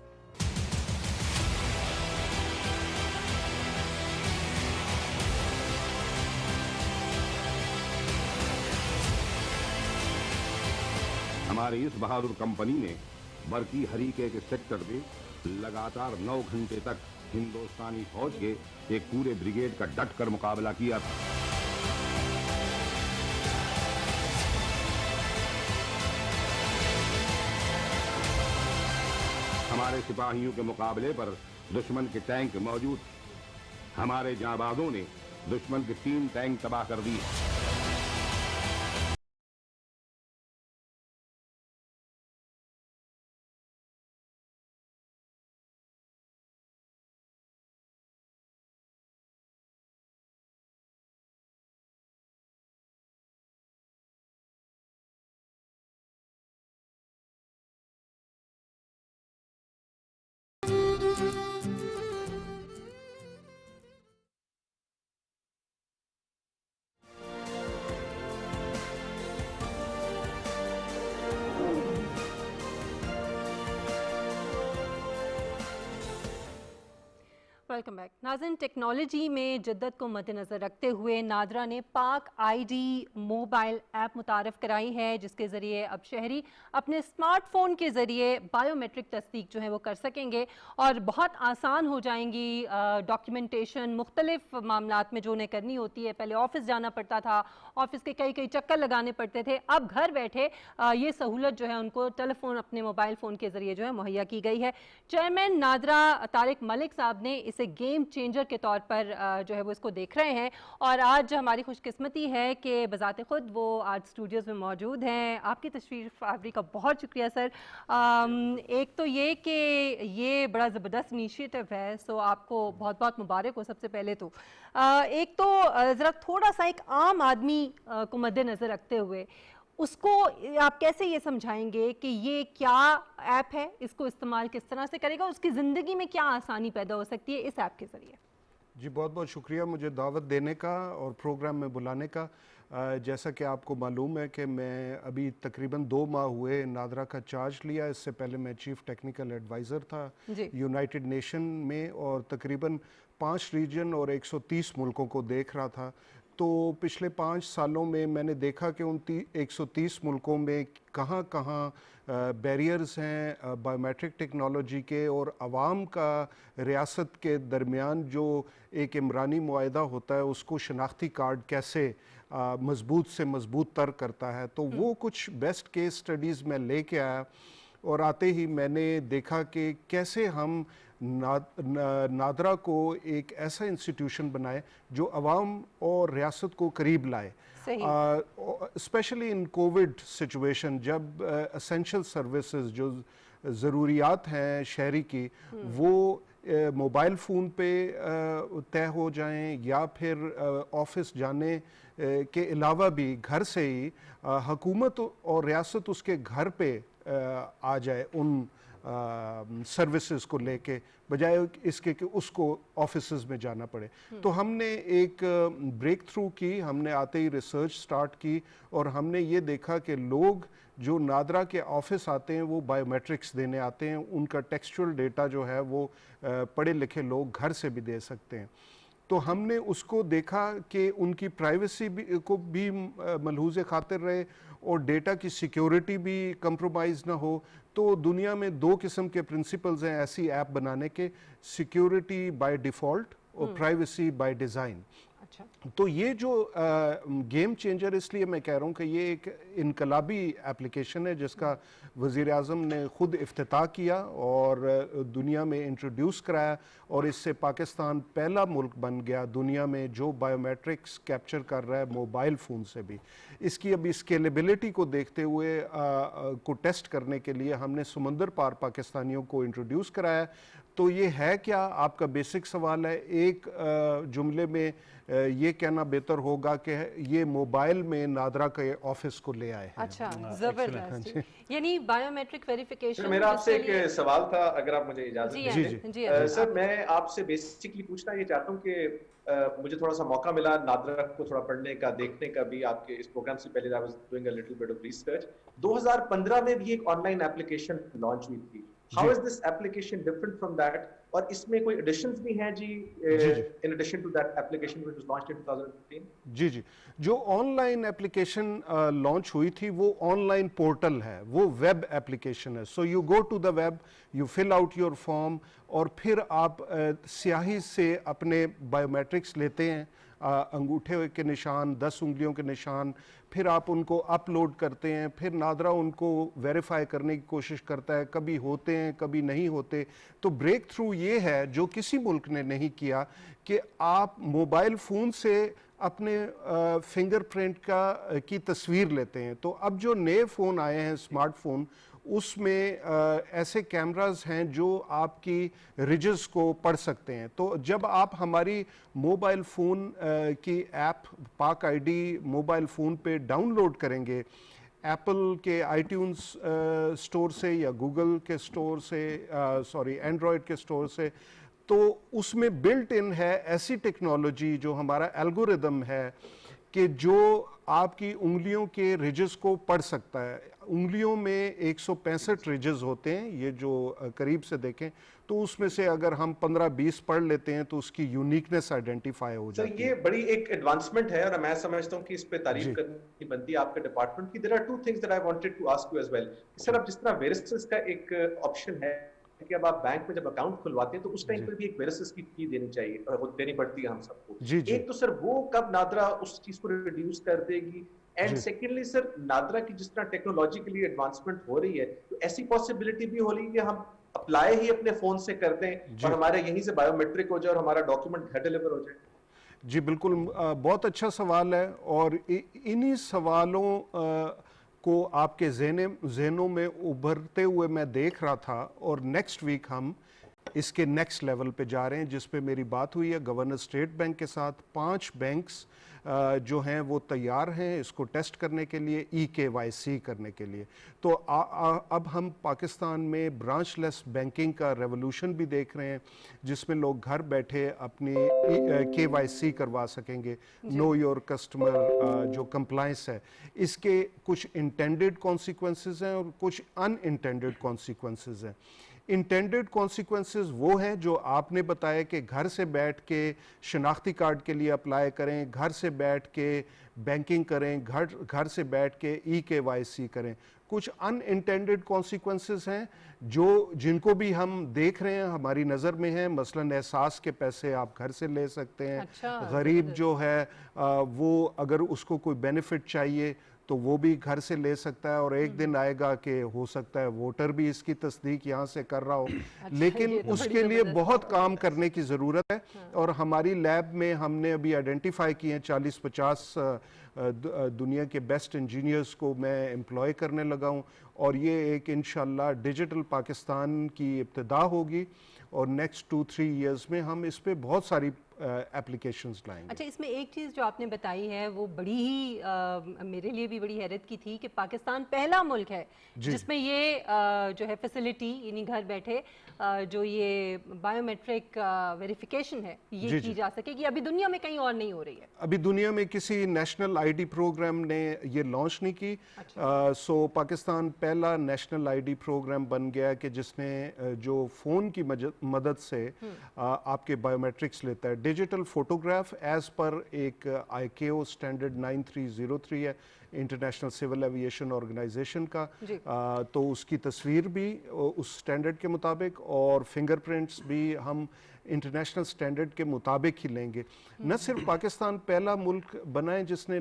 हमारी इस बहादुर कंपनी ने बरकी हरीके के सेक्टर में लगातार 9 घंटे तक हिंदुस्तानी फौज के एक पूरे ब्रिगेड का डट कर मुकाबला किया था। हमारे सिपाहियों के मुकाबले पर दुश्मन के टैंक मौजूद, हमारे जांबाजों ने दुश्मन के 3 टैंक तबाह कर दिए। Welcome back. नाज़रीन, टेक्नोलॉजी में जद्दत को मद्देनज़र रखते हुए नादरा ने पाक आईडी मोबाइल ऐप मुतारफ़ कराई है, जिसके ज़रिए अब शहरी अपने स्मार्टफोन के ज़रिए बायोमेट्रिक तस्दीक जो है वो कर सकेंगे और बहुत आसान हो जाएंगी डॉक्यूमेंटेशन मुख्तलिफ मामलात में जो उन्हें करनी होती है। पहले ऑफिस जाना पड़ता था, ऑफिस के कई चक्कर लगाने पड़ते थे, अब घर बैठे ये सहूलत जो है उनको टेलीफोन अपने मोबाइल फ़ोन के ज़रिए जो है मुहैया की गई है। चेयरमैन नादरा तारिक मलिक साहब ने इसे गेम चेंजर के तौर पर जो है वो इसको देख रहे हैं, और आज हमारी खुशकिस्मती है कि बज़ाते खुद वो आज स्टूडियोज़ में मौजूद हैं। आपकी तशरीफ़ आवरी का बहुत शुक्रिया सर। एक तो ये कि ये बड़ा ज़बरदस्त इनिशिएटिव है, सो आपको बहुत बहुत मुबारक हो सबसे पहले तो। एक तो ज़रा थोड़ा सा एक आम आदमी को मद्देनज़र रखते हुए उसको आप कैसे ये समझाएंगे कि ये क्या ऐप है, इसको इस्तेमाल किस तरह से करेगा, उसकी ज़िंदगी में क्या आसानी पैदा हो सकती है इस ऐप के ज़रिए? जी बहुत बहुत शुक्रिया मुझे दावत देने का और प्रोग्राम में बुलाने का। जैसा कि आपको मालूम है कि मैं अभी तकरीबन 2 माह हुए नादरा का चार्ज लिया। इससे पहले मैं चीफ टेक्निकल एडवाइज़र था यूनाइटेड नेशन में, और तकरीबन 5 रीजन और 130 मुल्कों को देख रहा था। तो पिछले 5 सालों में मैंने देखा कि उन 130 मुल्कों में कहाँ कहाँ बैरियर्स हैं बायोमेट्रिक टेक्नोलॉजी के, और आवाम का रियासत के दरमियान जो एक इमरानी मुआहदा होता है उसको शनाख्ती कार्ड कैसे मज़बूत से मज़बूत तर करता है। तो वो कुछ बेस्ट केस स्टडीज़ मैं लेके आया, और आते ही मैंने देखा कि कैसे हम नादरा को एक ऐसा इंस्टीट्यूशन बनाए जो अवाम और रियासत को करीब लाए, स्पेशली इन कोविड सिचुएशन, जब एसेंशियल सर्विसेज जो ज़रूरियात हैं शहरी की वो मोबाइल फ़ोन पे तय हो जाएं, या फिर ऑफिस जाने के अलावा भी घर से ही हुकूमत और रियासत उसके घर पे आ जाए उन सर्विसेज को लेके, बजाय इसके कि उसको ऑफिसेज में जाना पड़े। तो हमने एक ब्रेक थ्रू की, हमने आते ही रिसर्च स्टार्ट की और हमने ये देखा कि लोग जो नादरा के ऑफिस आते हैं वो बायोमेट्रिक्स देने आते हैं, उनका टेक्सचुअल डेटा जो है वो पढ़े लिखे लोग घर से भी दे सकते हैं। तो हमने उसको देखा कि उनकी प्राइवेसी को भी मलहूज़ खातिर रहे और डेटा की सिक्योरिटी भी कंप्रोमाइज़ ना हो। तो दुनिया में दो किस्म के प्रिंसिपल्स हैं ऐसी ऐप बनाने के, सिक्योरिटी बाय डिफ़ॉल्ट और प्राइवेसी बाय डिज़ाइन। तो ये जो गेम चेंजर, इसलिए मैं कह रहा हूँ कि ये एक इनकलाबी एप्लीकेशन है जिसका वज़ीर आज़म ने ख़ुद इफ्तिताह किया और दुनिया में इंट्रोड्यूस कराया, और इससे पाकिस्तान पहला मुल्क बन गया दुनिया में जो बायोमेट्रिक्स कैप्चर कर रहा है मोबाइल फ़ोन से भी। इसकी अभी स्केलेबिलिटी को देखते हुए को टेस्ट करने के लिए हमने समंदर पार पाकिस्तानियों को इंट्रोड्यूस कराया। तो ये है क्या, आपका बेसिक सवाल है। एक जुमले में ये कहना बेहतर होगा कि ये मोबाइल में नादरा के ऑफिस को ले आए हैं। अच्छा, जबरदस्त। यानी बायोमेट्रिक वेरिफिकेशन। मेरा आपसे एक सवाल था, अगर आप मुझे इजाजत दें। जी सर, मैं आपसे बेसिकली पूछना ये चाहता हूँ कि मुझे थोड़ा सा मौका मिला नादरा को थोड़ा पढ़ने का, देखने का भी आपके इस प्रोग्राम से पहले। I was doing a little bit of research. 2015 में भी एक ऑनलाइन एप्लीकेशन लॉन्च हुई थी। How is this application different from that, और इसमें कोई एडिशंस भी हैं जी in addition to that application which was launched in 2015? जी, जो ऑनलाइन एप्लीकेशन लॉन्च हुई थी वो ऑनलाइन पोर्टल है, वो वेब एप्लीकेशन है। So you go to the web, you fill out your form और फिर आप स्याही से अपने बायोमेट्रिक्स लेते हैं, अंगूठे के निशान, 10 उंगलियों के निशान, फिर आप उनको अपलोड करते हैं। फिर नादरा उनको वेरीफाई करने की कोशिश करता है, कभी होते हैं कभी नहीं होते। तो ब्रेक थ्रू ये है जो किसी मुल्क ने नहीं किया कि आप मोबाइल फ़ोन से अपने फिंगरप्रिंट की तस्वीर लेते हैं। तो अब जो नए फ़ोन आए हैं स्मार्टफोन, उसमें ऐसे कैमरास हैं जो आपकी रिजेस को पढ़ सकते हैं। तो जब आप हमारी मोबाइल फ़ोन की ऐप पाक आईडी मोबाइल फ़ोन पे डाउनलोड करेंगे, एप्पल के आईट्यून्स स्टोर से या गूगल के स्टोर से, एंड्रॉयड के स्टोर से, तो उसमें बिल्ट इन है ऐसी टेक्नोलॉजी जो हमारा एल्गोरिदम है कि जो आपकी उंगलियों के रिजेस को पढ़ सकता है। उंगलियों में 165 रिजेस होते हैं, ये जो करीब से देखें तो उसमें से अगर हम 15-20 पढ़ लेते हैं तो उसकी यूनिकनेस आइडेंटिफाई हो जाती है। ये बड़ी एक एडवांसमेंट है और मैं समझता हूँ कि इस पे तारीफ करनी बनती है आपके डिपार्टमेंट की। There are two things that I wanted to ask you as well. Sir, अब जिस तरह वेरिसेस का एक ऑप्शन है कि अब आप बैंक में जब अकाउंट खुलवाते हैं तो उस टाइम पे भी एक वेरिसेस की फी देनी चाहिए, देनी पड़ती है हम सबको। एक तो सर वो कब नादरा उस चीज को रिड्यूस कर देगी, एंड सेकेंडली सर नादरा की जिस तरह टेक्नोलॉजिकली एडवांसमेंट हो रही है तो ऐसी पॉसिबिलिटी भी हो रही है कि हम अप्लाई ही अपने फोन से कर दें और हमारे यहीं से बायोमेट्रिक हो जाए और हमारा डॉक्यूमेंट घर डिलीवर हो जाए? जी बिल्कुल, बहुत अच्छा सवाल है और इन्हीं सवालों को आपके ज़हनों में उभरते हुए मैं देख रहा था और नेक्स्ट वीक हम इसके नेक्स्ट लेवल पे जा रहे हैं, जिस पे मेरी बात हुई है गवर्नर स्टेट बैंक के साथ। 5 बैंक्स जो हैं वो तैयार हैं इसको टेस्ट करने के लिए, EKYC करने के लिए। तो अब हम पाकिस्तान में ब्रांचलेस बैंकिंग का रेवोल्यूशन भी देख रहे हैं, जिसमें लोग घर बैठे अपनी KYC करवा सकेंगे, नो योर कस्टमर जो कंप्लायंस है। इसके कुछ इंटेंडेड कॉन्सिक्वेंसेस हैं और कुछ अनइंटेंडेड कॉन्सिक्वेंसेस हैं। इंटेंडेड कॉन्सिक्वेंसेस वो हैं जो आपने बताया कि घर से बैठ के शनाख्ती कार्ड के लिए अप्लाई करें, घर से बैठ के बैंकिंग करें, घर से बैठ के EKYC करें। कुछ अनइंटेंडेड कॉन्सिक्वेंसेस हैं जिनको भी हम देख रहे हैं, हमारी नज़र में हैं। मसलन एहसास के पैसे आप घर से ले सकते हैं। गरीब जो है वो अगर उसको कोई बेनिफिट चाहिए तो वो भी घर से ले सकता है और एक दिन आएगा कि हो सकता है वोटर भी इसकी तस्दीक यहाँ से कर रहा हो। लेकिन उसके लिए बहुत काम करने की ज़रूरत है और हमारी लैब में हमने अभी आइडेंटिफाई किए हैं 40-50 दुनिया के बेस्ट इंजीनियर्स को मैं एम्प्लॉय करने लगा हूँ اور یہ ایک انشاءاللہ ڈیجیٹل پاکستان کی ابتدا ہوگی اور نیکسٹ 2-3 ایئرز میں ہم اس پہ بہت ساری اپلیکیشنز لائیں گے۔ اچھا، اس میں ایک چیز جو آپ نے بتائی ہے وہ بڑی ہی میرے لیے بھی بڑی حیرت کی تھی کہ پاکستان پہلا ملک ہے جس میں یہ جو ہے فیسلٹی یعنی گھر بیٹھے جو یہ بائیو میٹرک ویریفیکیشن ہے یہ کی جا سکے گی۔ ابھی دنیا میں کہیں اور نہیں ہو رہی ہے، ابھی دنیا میں کسی نیشنل آئی ڈی پروگرام نے یہ لانچ نہیں کی، سو پاکستان پہلا نیشنل آئی ڈی پروگرام بن گیا کہ جس نے جو فون کی مدد سے آپ کے بائیو میٹرکس لیتا ہے۔ ڈیجیٹل فوٹوگراف ایز پر ایک آئی کے او اسٹینڈرڈ 9303 ہے انٹرنیشنل سول ایویشن آرگنائزیشن کا، تو اس کی تصویر بھی اس سٹینڈرڈ کے مطابق اور فنگر پرنٹس بھی ہم انٹرنیشنل سٹینڈرڈ کے مطابق ہی لیں گے۔ نہ صرف پاکستان پہلا ملک بنا ہے جس نے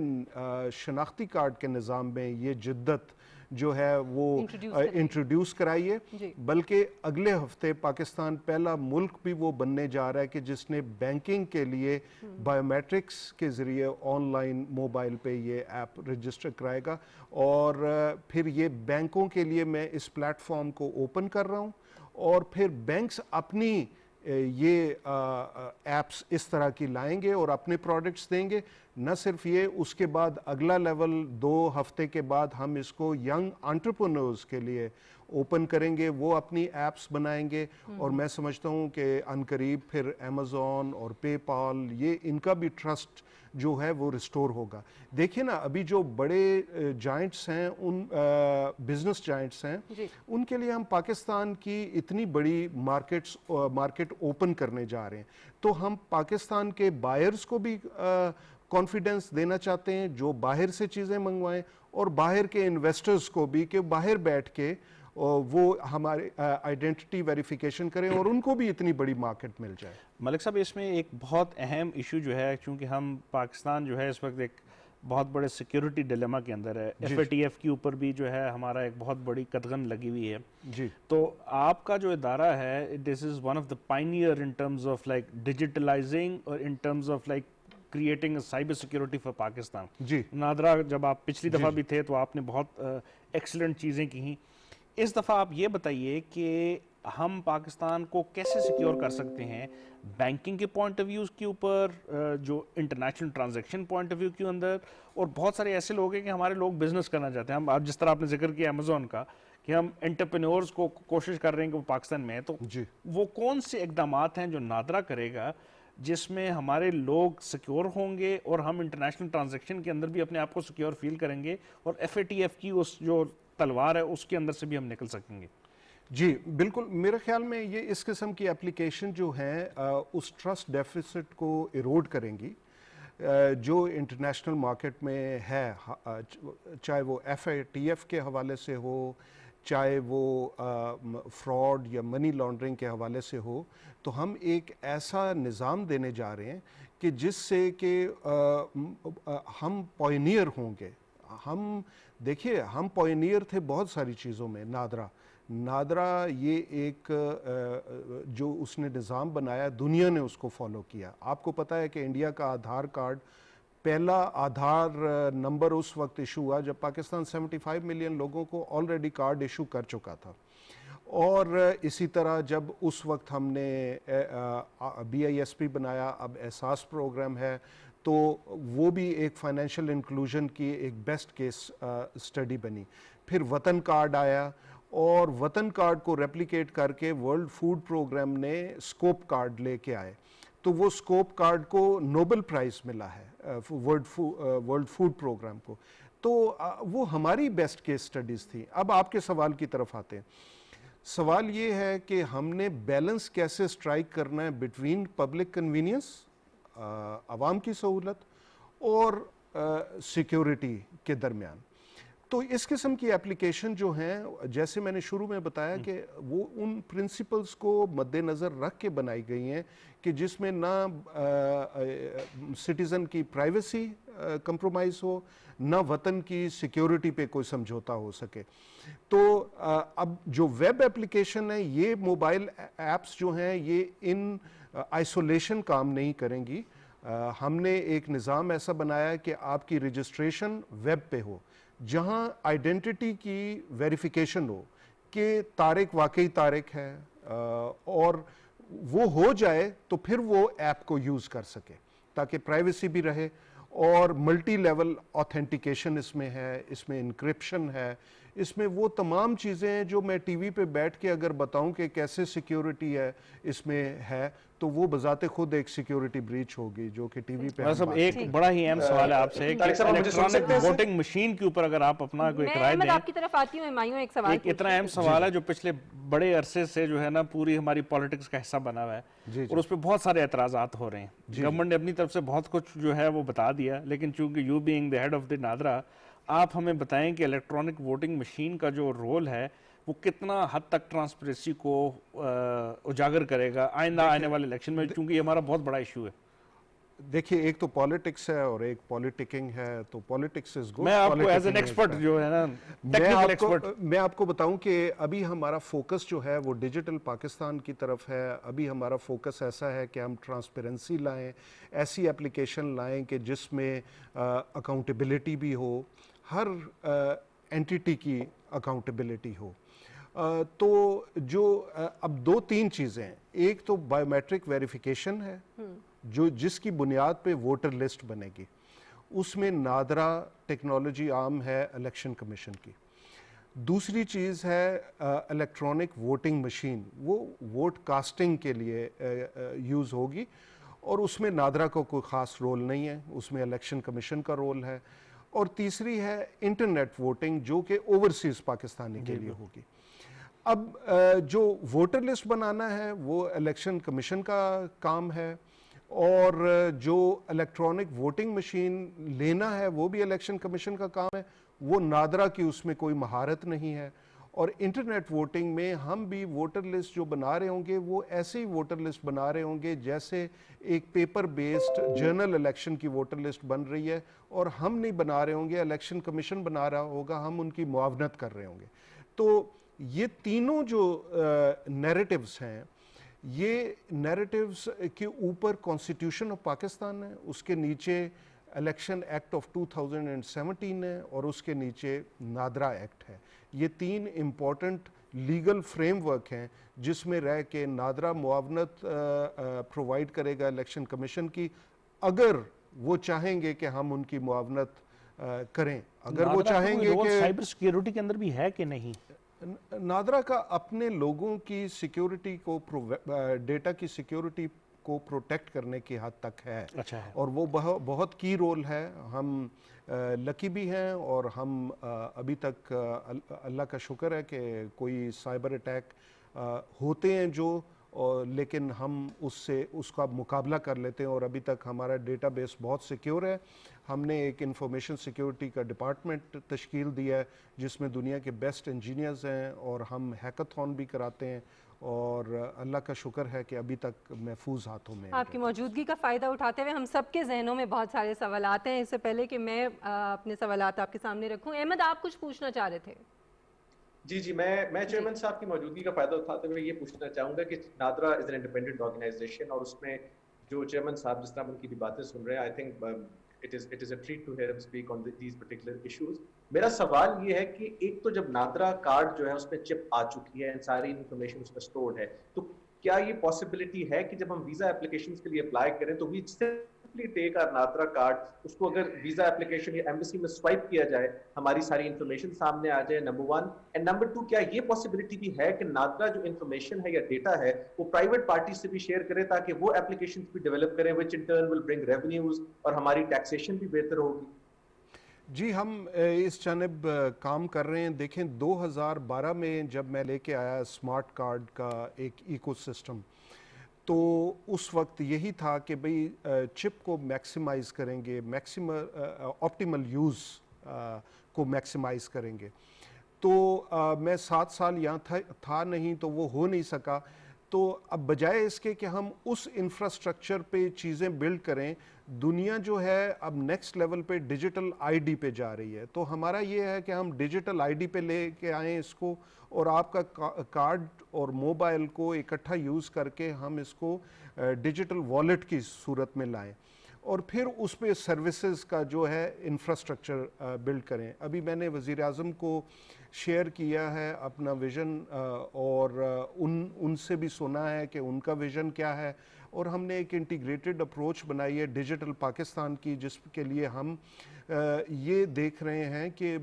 شناختی کارڈ کے نظام میں یہ جدت جو ہے وہ انٹروڈیوس کرائی ہے، بلکہ اگلے ہفتے پاکستان پہلا ملک بھی وہ بننے جا رہا ہے کہ جس نے بینکنگ کے لیے بائیو میٹرکس کے ذریعے آن لائن موبائل پہ یہ ایپ رجسٹر کرائے گا، اور پھر یہ بینکوں کے لیے میں اس پلیٹ فارم کو اوپن کر رہا ہوں، اور پھر بینکس اپنی یہ ایپس اس طرح کی لائیں گے اور اپنے پروڈکٹس دیں گے۔ نہ صرف یہ، اس کے بعد اگلا لیول 2 ہفتے کے بعد ہم اس کو ینگ انٹرپرینورز کے لیے اوپن کریں گے، وہ اپنی ایپس بنائیں گے، اور میں سمجھتا ہوں کہ عنقریب پھر امیزون اور پے پال یہ ان کا بھی ٹرسٹ جو ہے وہ ریسٹور ہوگا۔ دیکھیں نا، ابھی جو بڑے جائنٹس ہیں، ان بزنس جائنٹس ہیں، ان کے لیے ہم پاکستان کی اتنی بڑی مارکیٹ اوپن کرنے جا رہے ہیں، تو ہم پاکستان کے بائرز کو بھی کانفیڈنس دینا چاہتے ہیں جو باہر سے چیزیں منگوائیں، اور باہر کے انویسٹرز کو بھی کہ باہر بیٹھ کے وہ ہمارے آئیڈینٹی ویریفیکیشن کریں اور ان کو بھی اتنی بڑی مارکیٹ مل جائے۔ ملک صاحب، اس میں ایک بہت اہم ایشو جو ہے، چونکہ ہم پاکستان جو ہے اس وقت ایک بہت بڑے سیکیورٹی ڈیلیما کے اندر ہے، ایف اے ٹی ایف کے اوپر بھی جو ہے ہمارا ایک بہت بڑی قدغن لگی ہوئی ہے، جی، تو آپ کا جو ادارہ ہے this is one of the pioneer in terms of like digitalizing اور in terms of like creating cyber security for Pakistan. جی، نادرا جب آپ پچھلی دفعہ بھی تھے تو آپ نے بہت ایکسلنٹ چیزیں کی ہیں، اس دفعہ آپ یہ بتائیے کہ ہم پاکستان کو کیسے سیکیور کر سکتے ہیں بینکنگ کے پوائنٹ آف ویوز کے اوپر، جو international transaction point of view کے اندر، اور بہت سارے ایسے لوگ ہیں کہ ہمارے لوگ بزنس کرنا چاہتے ہیں، ہم جس طرح آپ نے ذکر کیا امیزون کا کہ ہم انٹرپرینورز کو کوشش کر رہے ہیں کہ وہ پاکستان میں ہیں، تو وہ کون سے اقدامات ہیں جو نادرا کرے گا جس میں ہمارے لوگ سیکیور ہوں گے اور ہم انٹرنیشنل ٹرانزیکشن کے اندر بھی اپنے آپ کو سیکیور فیل کریں گے، اور ایف اے ٹی ایف کی اس جو تلوار ہے اس کے اندر سے بھی ہم نکل سکیں گے؟ جی بالکل، میرے خیال میں یہ اس قسم کی اپلیکیشن جو ہیں اس ٹرسٹ ڈیفیسٹ کو ایروڈ کریں گی جو انٹرنیشنل مارکیٹ میں ہے، چاہے وہ ایف اے ٹی ایف کے حوالے سے ہو، چاہے وہ فراڈ یا منی لانڈرنگ کے حوالے سے ہو، تو ہم ایک ایسا نظام دینے جا رہے ہیں کہ جس سے کہ ہم پائنیئر ہوں گے۔ ہم دیکھیے، ہم پائنیئر تھے بہت ساری چیزوں میں۔ نادرا یہ ایک جو اس نے نظام بنایا، دنیا نے اس کو فالو کیا۔ آپ کو پتہ ہے کہ انڈیا کا آدھار کارڈ، پہلا آدھار نمبر اس وقت ایشو ہوا جب پاکستان 75 ملین لوگوں کو آلریڈی کارڈ ایشو کر چکا تھا، اور اسی طرح جب اس وقت ہم نے بی آئی ایس پی بنایا، اب احساس پروگرام ہے، تو وہ بھی ایک فائنینشیل انکلوژن کی ایک بیسٹ کیس اسٹڈی بنی۔ پھر وطن کارڈ آیا، اور وطن کارڈ کو ریپلیکیٹ کر کے ورلڈ فوڈ پروگرام نے اسکوپ کارڈ لے کے آئے، تو وہ اسکوپ کارڈ کو نوبل پرائز ملا ہے ورلڈ فوڈ پروگرام کو۔ تو وہ ہماری بیسٹ کیس سٹڈیز تھی۔ اب آپ کے سوال کی طرف آتے ہیں۔ سوال یہ ہے کہ ہم نے بیلنس کیسے اسٹرائک کرنا ہے بٹوین پبلک کنوینئنس، عوام کی سہولت، اور سیکیورٹی کے درمیان۔ تو اس قسم کی اپلیکیشن جو ہیں، جیسے میں نے شروع میں بتایا کہ وہ ان پرنسپلز کو مد نظر رکھ کے بنائی گئی ہیں کہ جس میں نہ سٹیزن کی پرائیویسی کمپرومائز ہو، نہ وطن کی سیکیورٹی پہ کوئی سمجھوتا ہو سکے۔ تو اب جو ویب اپلیکیشن ہے، یہ موبائل ایپس جو ہیں، یہ ان آئسولیشن کام نہیں کریں گی۔ ہم نے ایک نظام ایسا بنایا ہے کہ آپ کی رجسٹریشن ویب پہ ہو۔ जहां आइडेंटिटी की वेरिफिकेशन हो कि तारिक वाकई तारिक है, और वो हो जाए तो फिर वो ऐप को यूज़ कर सके, ताकि प्राइवेसी भी रहे। और मल्टी लेवल ऑथेंटिकेशन इसमें है, इसमें इंक्रिप्शन है, इसमें वो तमाम चीज़ें हैं जो मैं टीवी पे बैठ के अगर बताऊं कि कैसे सिक्योरिटी है इसमें है, तो वो बजाते खुद एक सिक्योरिटी ब्रीच होगी जो कि टीवी पे हम सब बात एक बड़ा ही अहम सवाल है आपसे कि तारिक साहब, मुझे सुन इलेक्ट्रॉनिक सकते हैं सर? वोटिंग मशीन के ऊपर अगर आप अपना कोई मैं राय अहमद दें। आपकी तरफ आती हूँ, हुमायूं एक सवाल एक इतना अहम सवाल है जो पिछले बड़े अरसे से जो है ना पूरी हमारी पॉलिटिक्स का हिस्सा बना हुआ है, और उस पर बहुत सारे एतराज़ात हो रहे हैं। गवर्नमेंट ने अपनी तरफ से बहुत कुछ जो है वो बता दिया, लेकिन चूंकि you being the head of the NADRA, आप हमें बताएं कि इलेक्ट्रॉनिक वोटिंग मशीन का जो रोल है वो कितना हद तक ट्रांसपेरेंसी को उजागर करेगा आइंदा आने वाले इलेक्शन में, क्योंकि ये हमारा बहुत बड़ा इशू है। देखिए, एक तो पॉलिटिक्स है और एक पॉलिटिकिंग है, तो पॉलिटिक्स इज गुड। मैं आपको एज एन एक्सपर्ट जो है ना, टेक्निकल एक्सपर्ट, मैं आपको बताऊं कि अभी हमारा फोकस जो है वो डिजिटल पाकिस्तान की तरफ है। अभी हमारा फोकस ऐसा है कि हम ट्रांसपेरेंसी लाएं, ऐसी एप्लीकेशन लाएं कि जिसमें अकाउंटेबिलिटी भी हो, हर एंटिटी की अकाउंटेबिलिटी हो। तो जो अब दो तीन चीज़ें हैं, एक तो बायोमेट्रिक वेरिफिकेशन है जो जिसकी बुनियाद पे वोटर लिस्ट बनेगी, उसमें नादरा टेक्नोलॉजी आम है इलेक्शन कमीशन की। दूसरी चीज़ है इलेक्ट्रॉनिक वोटिंग मशीन, वो वोट कास्टिंग के लिए यूज़ होगी, और उसमें नादरा को कोई ख़ास रोल नहीं है, उसमें इलेक्शन कमीशन का रोल है। और तीसरी है इंटरनेट वोटिंग जो कि ओवरसीज़ पाकिस्तानी के लिए होगी। अब जो वोटर लिस्ट बनाना है वो इलेक्शन कमीशन का काम है, और जो इलेक्ट्रॉनिक वोटिंग मशीन लेना है वो भी इलेक्शन कमीशन का काम है। वो नादरा की उसमें कोई महारत नहीं है। और इंटरनेट वोटिंग में हम भी वोटर लिस्ट जो बना रहे होंगे वो ऐसे ही वोटर लिस्ट बना रहे होंगे जैसे एक पेपर बेस्ड जर्नल इलेक्शन की वोटर लिस्ट बन रही है, और हम नहीं बना रहे होंगे, इलेक्शन कमीशन बना रहा होगा, हम उनकी मुआवनत कर रहे होंगे। तो ये तीनों जो नैरेटिव्स हैं, ये नैरेटिव्स के ऊपर कॉन्स्टिट्यूशन ऑफ पाकिस्तान है, उसके नीचे इलेक्शन एक्ट ऑफ 2017 है, और उसके नीचे नादरा एक्ट है। ये तीन इम्पॉर्टेंट लीगल फ्रेमवर्क हैं जिसमें रह के नादरा मुआवनत प्रोवाइड करेगा इलेक्शन कमीशन की, अगर वो चाहेंगे कि हम उनकी मुआवनत करें। अगर वो चाहेंगे कि साइबर सिक्योरिटी के अंदर भी है कि नहीं, नादरा का अपने लोगों की सिक्योरिटी को, डेटा की सिक्योरिटी को प्रोटेक्ट करने की हद तक है। अच्छा है। और वो बहुत की रोल है। हम लकी भी हैं, और हम अभी तक अल्लाह का शुक्र है कि कोई साइबर अटैक होते हैं जो, लेकिन हम उसका मुकाबला कर लेते हैं, और अभी तक हमारा डेटाबेस बहुत सिक्योर है। हमने एक इंफॉर्मेशन सिक्योरिटी का डिपार्टमेंट तश्कील दिया है जिसमें दुनिया के बेस्ट इंजीनियर्स हैं, और हम हैकाथॉन भी कराते हैं, और अल्लाह का शुक्र है कि अभी तक महफूज हाथों में। आपकी मौजूदगी का फ़ायदा उठाते हुए हम सब के जहनों में बहुत सारे सवालात हैं। इससे पहले कि मैं अपने सवालात आपके सामने रखूं, अहमद आप कुछ पूछना चाह रहे थे? जी, मैं चेयरमैन साहब की मौजूदगी का फायदा उठाते हुए ये पूछना चाहूँगा कि NADRA is an independent organization, और उसमें जो चेयरमैन साहब जिस तरह उनकी भी बातें सुन रहे हैं, I think it is a treat to hear him speak on these particular issues. मेरा सवाल ये है कि एक तो जब नादरा कार्ड जो है उसमें चिप आ चुकी है, सारी इन्फॉर्मेशन उसमें स्टोर्ड है, तो क्या ये पॉसिबिलिटी है कि जब हम वीज़ा एप्लीकेशंस के लिए अप्लाई करें तो we simply take our NADRA card, उसको अगर वीज़ा एप्लीकेशन या एम्बेसी में स्वाइप किया जाए, हमारी सारी इन्फॉर्मेशन सामने आ जाए, number one. And number two, क्या ये पॉसिबिलिटी भी है कि नादरा जो इन्फॉर्मेशन है या डेटा है वो प्राइवेट पार्टी से भी शेयर करे ताकि वो एप्लीकेशन भी डेवलप करें, which in turn will bring revenues और हमारी टैक्सेशन भी बेहतर होगी? जी, हम इस जानिब काम कर रहे हैं। देखें, 2012 में जब मैं लेके आया स्मार्ट कार्ड का एक इकोसिस्टम, तो उस वक्त यही था कि भाई चिप को मैक्सिमाइज़ करेंगे, ऑप्टिमल यूज़ को मैक्सिमाइज़ करेंगे। तो मैं 7 साल यहाँ था नहीं, तो वो हो नहीं सका। तो अब बजाय इसके कि हम उस इंफ्रास्ट्रक्चर पे चीज़ें बिल्ड करें, दुनिया जो है अब नेक्स्ट लेवल पे डिजिटल आईडी पे जा रही है। तो हमारा ये है कि हम डिजिटल आईडी पे लेके आएँ इसको, और आपका कार्ड और मोबाइल को इकट्ठा यूज़ करके हम इसको डिजिटल वॉलेट की सूरत में लाएं। और फिर उस पे सर्विसेज का जो है इंफ्रास्ट्रक्चर बिल्ड करें। अभी मैंने वज़ीर आज़म को शेयर किया है अपना विज़न और उनसे भी सुना है कि उनका विज़न क्या है, और हमने एक इंटीग्रेटेड अप्रोच बनाई है डिजिटल पाकिस्तान की, जिसके लिए हम ये देख रहे हैं कि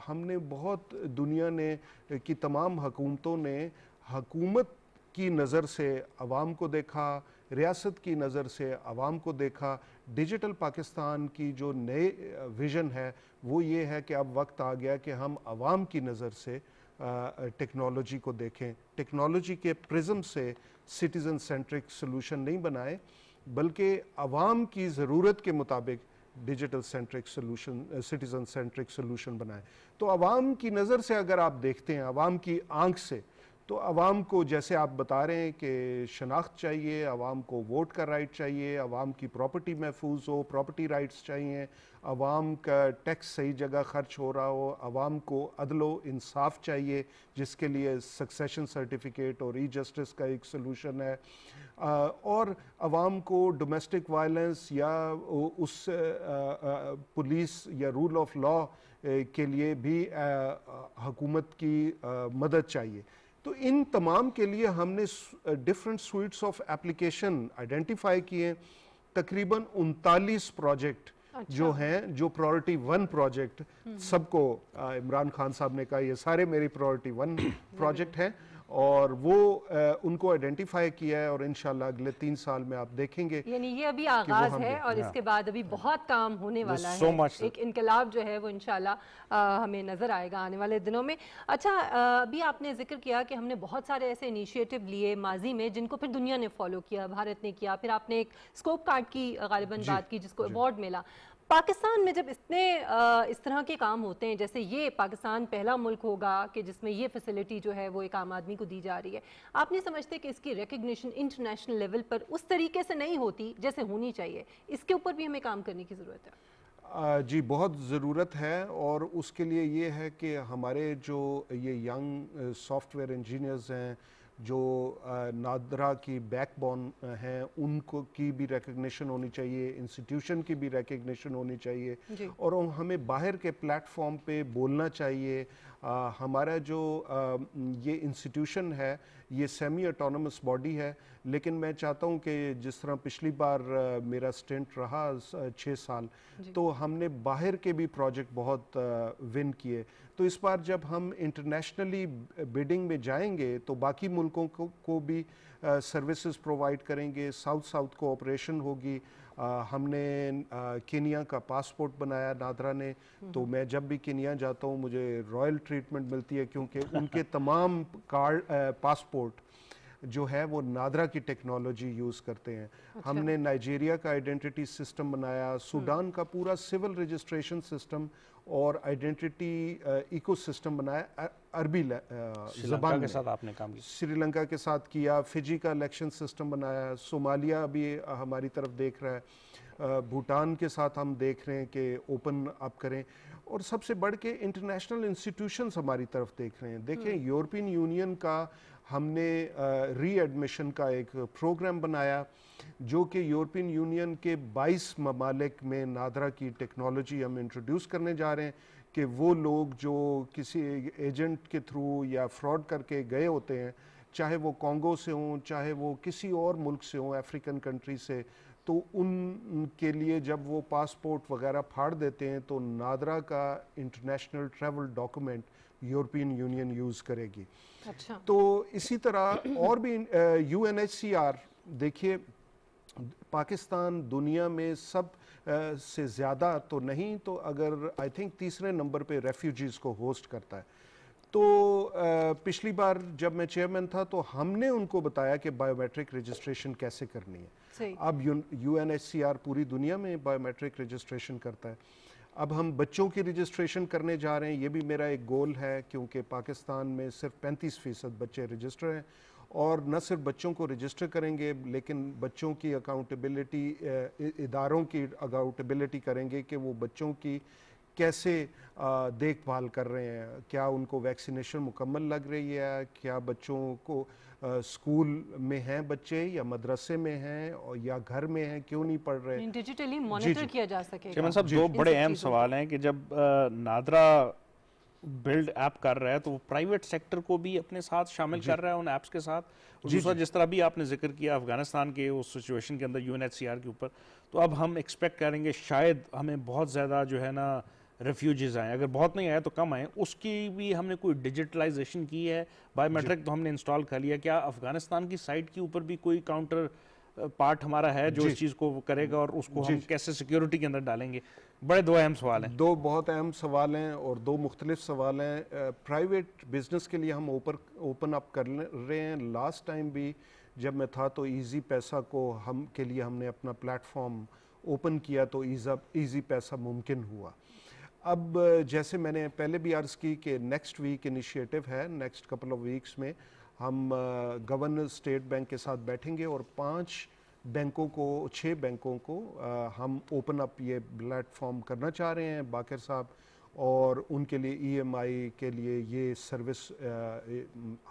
हमने बहुत दुनिया ने की तमाम हुकूमतों ने हुकूमत की नज़र से आवाम को देखा, रियासत की नज़र से आवाम को देखा। डिजिटल पाकिस्तान की जो नए विज़न है वो ये है कि अब वक्त आ गया कि हम आवाम की नज़र से टेक्नोलॉजी को देखें, टेक्नोलॉजी के प्रिज्म से सिटीज़न सेंट्रिक सॉल्यूशन नहीं बनाएं, बल्कि आवाम की ज़रूरत के मुताबिक digital centric solution, citizen centric solution बनाएं। तो आवाम की नज़र से अगर आप देखते हैं, आवाम की आंख से, तो आवाम को जैसे आप बता रहे हैं कि शनाख्त चाहिए, आवाम को वोट का राइट चाहिए, आवाम की प्रॉपर्टी महफूज हो, प्रॉपर्टी राइट्स चाहिए, आवाम का टैक्स सही जगह खर्च हो रहा हो, आवाम को अदलो इंसाफ चाहिए जिसके लिए सक्सेशन सर्टिफिकेट और ई जस्टिस का एक सलूशन है, और आवाम को डोमेस्टिक वायलेंस या उस पुलिस या रूल ऑफ लॉ के लिए भी हुकूमत की मदद चाहिए। तो इन तमाम के लिए हमने different sweets of application identify किए। तकरीबन 39 प्रोजेक्ट जो हैं, जो प्रायोरिटी 1 प्रोजेक्ट सबको इमरान खान साहब ने कहा ये सारे मेरी प्रायोरिटी 1 प्रोजेक्ट हैं, और वो उनको आइडेंटिफाई किया है, और इंशाल्लाह अगले 3 साल में आप देखेंगे। यानी ये अभी आगाज है और इसके बाद अभी बहुत काम होने वाला है। एक इनकलाब जो है वो इंशाल्लाह हमें नज़र आएगा आने वाले दिनों में। अच्छा, अभी आपने जिक्र किया कि हमने बहुत सारे ऐसे इनिशिएटिव लिए माजी में जिनको फिर दुनिया ने फॉलो किया, भारत ने किया, फिर आपने एक स्कोप कार्ड की गालिबन बात की जिसको अवार्ड मिला। पाकिस्तान में जब इतने इस तरह के काम होते हैं, जैसे ये पाकिस्तान पहला मुल्क होगा कि जिसमें ये फैसिलिटी जो है वो एक आम आदमी को दी जा रही है, आप नहीं समझते कि इसकी रिकग्निशन इंटरनेशनल लेवल पर उस तरीके से नहीं होती जैसे होनी चाहिए? इसके ऊपर भी हमें काम करने की ज़रूरत है। जी, बहुत ज़रूरत है, और उसके लिए ये है कि हमारे जो ये यंग सॉफ्टवेयर इंजीनियर्स हैं जो नादरा की बैकबोन हैं, उनको की भी रिकग्निशन होनी चाहिए, इंस्टीट्यूशन की भी रिकग्निशन होनी चाहिए, और हमें बाहर के प्लेटफॉर्म पे बोलना चाहिए। हमारा जो ये इंस्टीट्यूशन है ये सेमी ऑटोनमस बॉडी है, लेकिन मैं चाहता हूँ कि जिस तरह पिछली बार मेरा स्टेंट रहा 6 साल, तो हमने बाहर के भी प्रोजेक्ट बहुत विन किए। तो इस बार जब हम इंटरनेशनली बिडिंग में जाएंगे तो बाकी मुल्कों को भी सर्विसेज प्रोवाइड करेंगे, साउथ साउथ कोऑपरेशन होगी। हमने केनिया का पासपोर्ट बनाया नादरा ने, तो मैं जब भी केनिया जाता हूँ मुझे रॉयल ट्रीटमेंट मिलती है, क्योंकि उनके तमाम कार्ड पासपोर्ट जो है वो नादरा की टेक्नोलॉजी यूज़ करते हैं। अच्छा। हमने नाइजीरिया का आइडेंटिटी सिस्टम बनाया, सूडान का पूरा सिविल रजिस्ट्रेशन सिस्टम और आइडेंटिटी इकोसिस्टम बनाया अरबी ज़बान के साथ आपने काम किया, श्रीलंका के साथ किया, फिजी का इलेक्शन सिस्टम बनाया, सोमालिया भी हमारी तरफ देख रहा है, भूटान के साथ हम देख रहे हैं कि ओपन अप करें, और सबसे बढ़ के इंटरनेशनल इंस्टीट्यूशंस हमारी तरफ देख रहे हैं। देखें, यूरोपियन यूनियन का हमने रीएडमिशन का एक प्रोग्राम बनाया जो कि यूरोपियन यूनियन के 22 ममालिक में नादरा की टेक्नोलॉजी हम इंट्रोड्यूस करने जा रहे हैं, कि वो लोग जो किसी एजेंट के थ्रू या फ्रॉड करके गए होते हैं, चाहे वो कॉन्गो से हों, चाहे वो किसी और मुल्क से हों, अफ्रीकन कंट्री से, तो उनके लिए जब वो पासपोर्ट वगैरह फाड़ देते हैं तो नादरा का international travel document European union use करेगी। अच्छा। तो इसी तरह और भी UNHCR, देखिए पाकिस्तान दुनिया में सब से ज़्यादा तो नहीं तो अगर आई थिंक तीसरे नंबर पे रेफ्यूजीज़ को होस्ट करता है। तो पिछली बार जब मैं चेयरमैन था तो हमने उनको बताया कि बायोमेट्रिक रजिस्ट्रेशन कैसे करनी है। अब UNHCR पूरी दुनिया में बायोमेट्रिक रजिस्ट्रेशन करता है। अब हम बच्चों की रजिस्ट्रेशन करने जा रहे हैं, ये भी मेरा एक गोल है, क्योंकि पाकिस्तान में सिर्फ 35% बच्चे रजिस्टर हैं, और न सिर्फ बच्चों को रजिस्टर करेंगे लेकिन बच्चों की अकाउंटेबिलिटी, इदारों की अकाउंटेबिलिटी करेंगे कि वो बच्चों की कैसे देखभाल कर रहे हैं, क्या उनको वैक्सीनेशन मुकम्मल लग रही है, क्या बच्चों को स्कूल में हैं बच्चे या मदरसे में हैं और या घर में हैं, क्यों नहीं पढ़ रहे? डिजिटली मॉनिटर किया जा सकेगा। चेयरमैन साहब, दो बड़े अहम सवाल हैं कि जब नादरा बिल्ड ऐप कर रहा है तो वो प्राइवेट सेक्टर को भी अपने साथ शामिल कर रहा है उन ऐप्स के साथ, और दूसरा जिस तरह भी आपने जिक्र किया अफगानिस्तान के उस सिचुएशन के अंदर UNHCR के ऊपर, तो अब हम एक्सपेक्ट करेंगे शायद हमें बहुत ज़्यादा जो है ना रेफ्यूजीज आए, अगर बहुत नहीं आए तो कम आए, उसकी भी हमने कोई डिजिटलाइजेशन की है? बायोमेट्रिक तो हमने इंस्टॉल कर लिया, क्या अफगानिस्तान की साइट के ऊपर भी कोई काउंटर पार्ट हमारा है जो इस चीज़ को करेगा, और उसको हम कैसे सिक्योरिटी के अंदर डालेंगे? बड़े दो अहम सवाल हैं। दो बहुत अहम सवाल हैं और दो मुख्तलिफ सवाल हैं। प्राइवेट बिजनेस के लिए हम ओपन अप कर रहे हैं। लास्ट टाइम भी जब मैं था तो ईजी पैसा को हम के लिए हमने अपना प्लेटफॉर्म ओपन किया तो ईजी पैसा मुमकिन हुआ। अब जैसे मैंने पहले भी अर्ज़ की कि नेक्स्ट वीक इनिशिएटिव है, नेक्स्ट कपल ऑफ वीक्स में हम गवर्नर स्टेट बैंक के साथ बैठेंगे और 6 बैंकों को हम ओपन अप ये प्लेटफॉर्म करना चाह रहे हैं बाकर साहब, और उनके लिए EMI के लिए ये सर्विस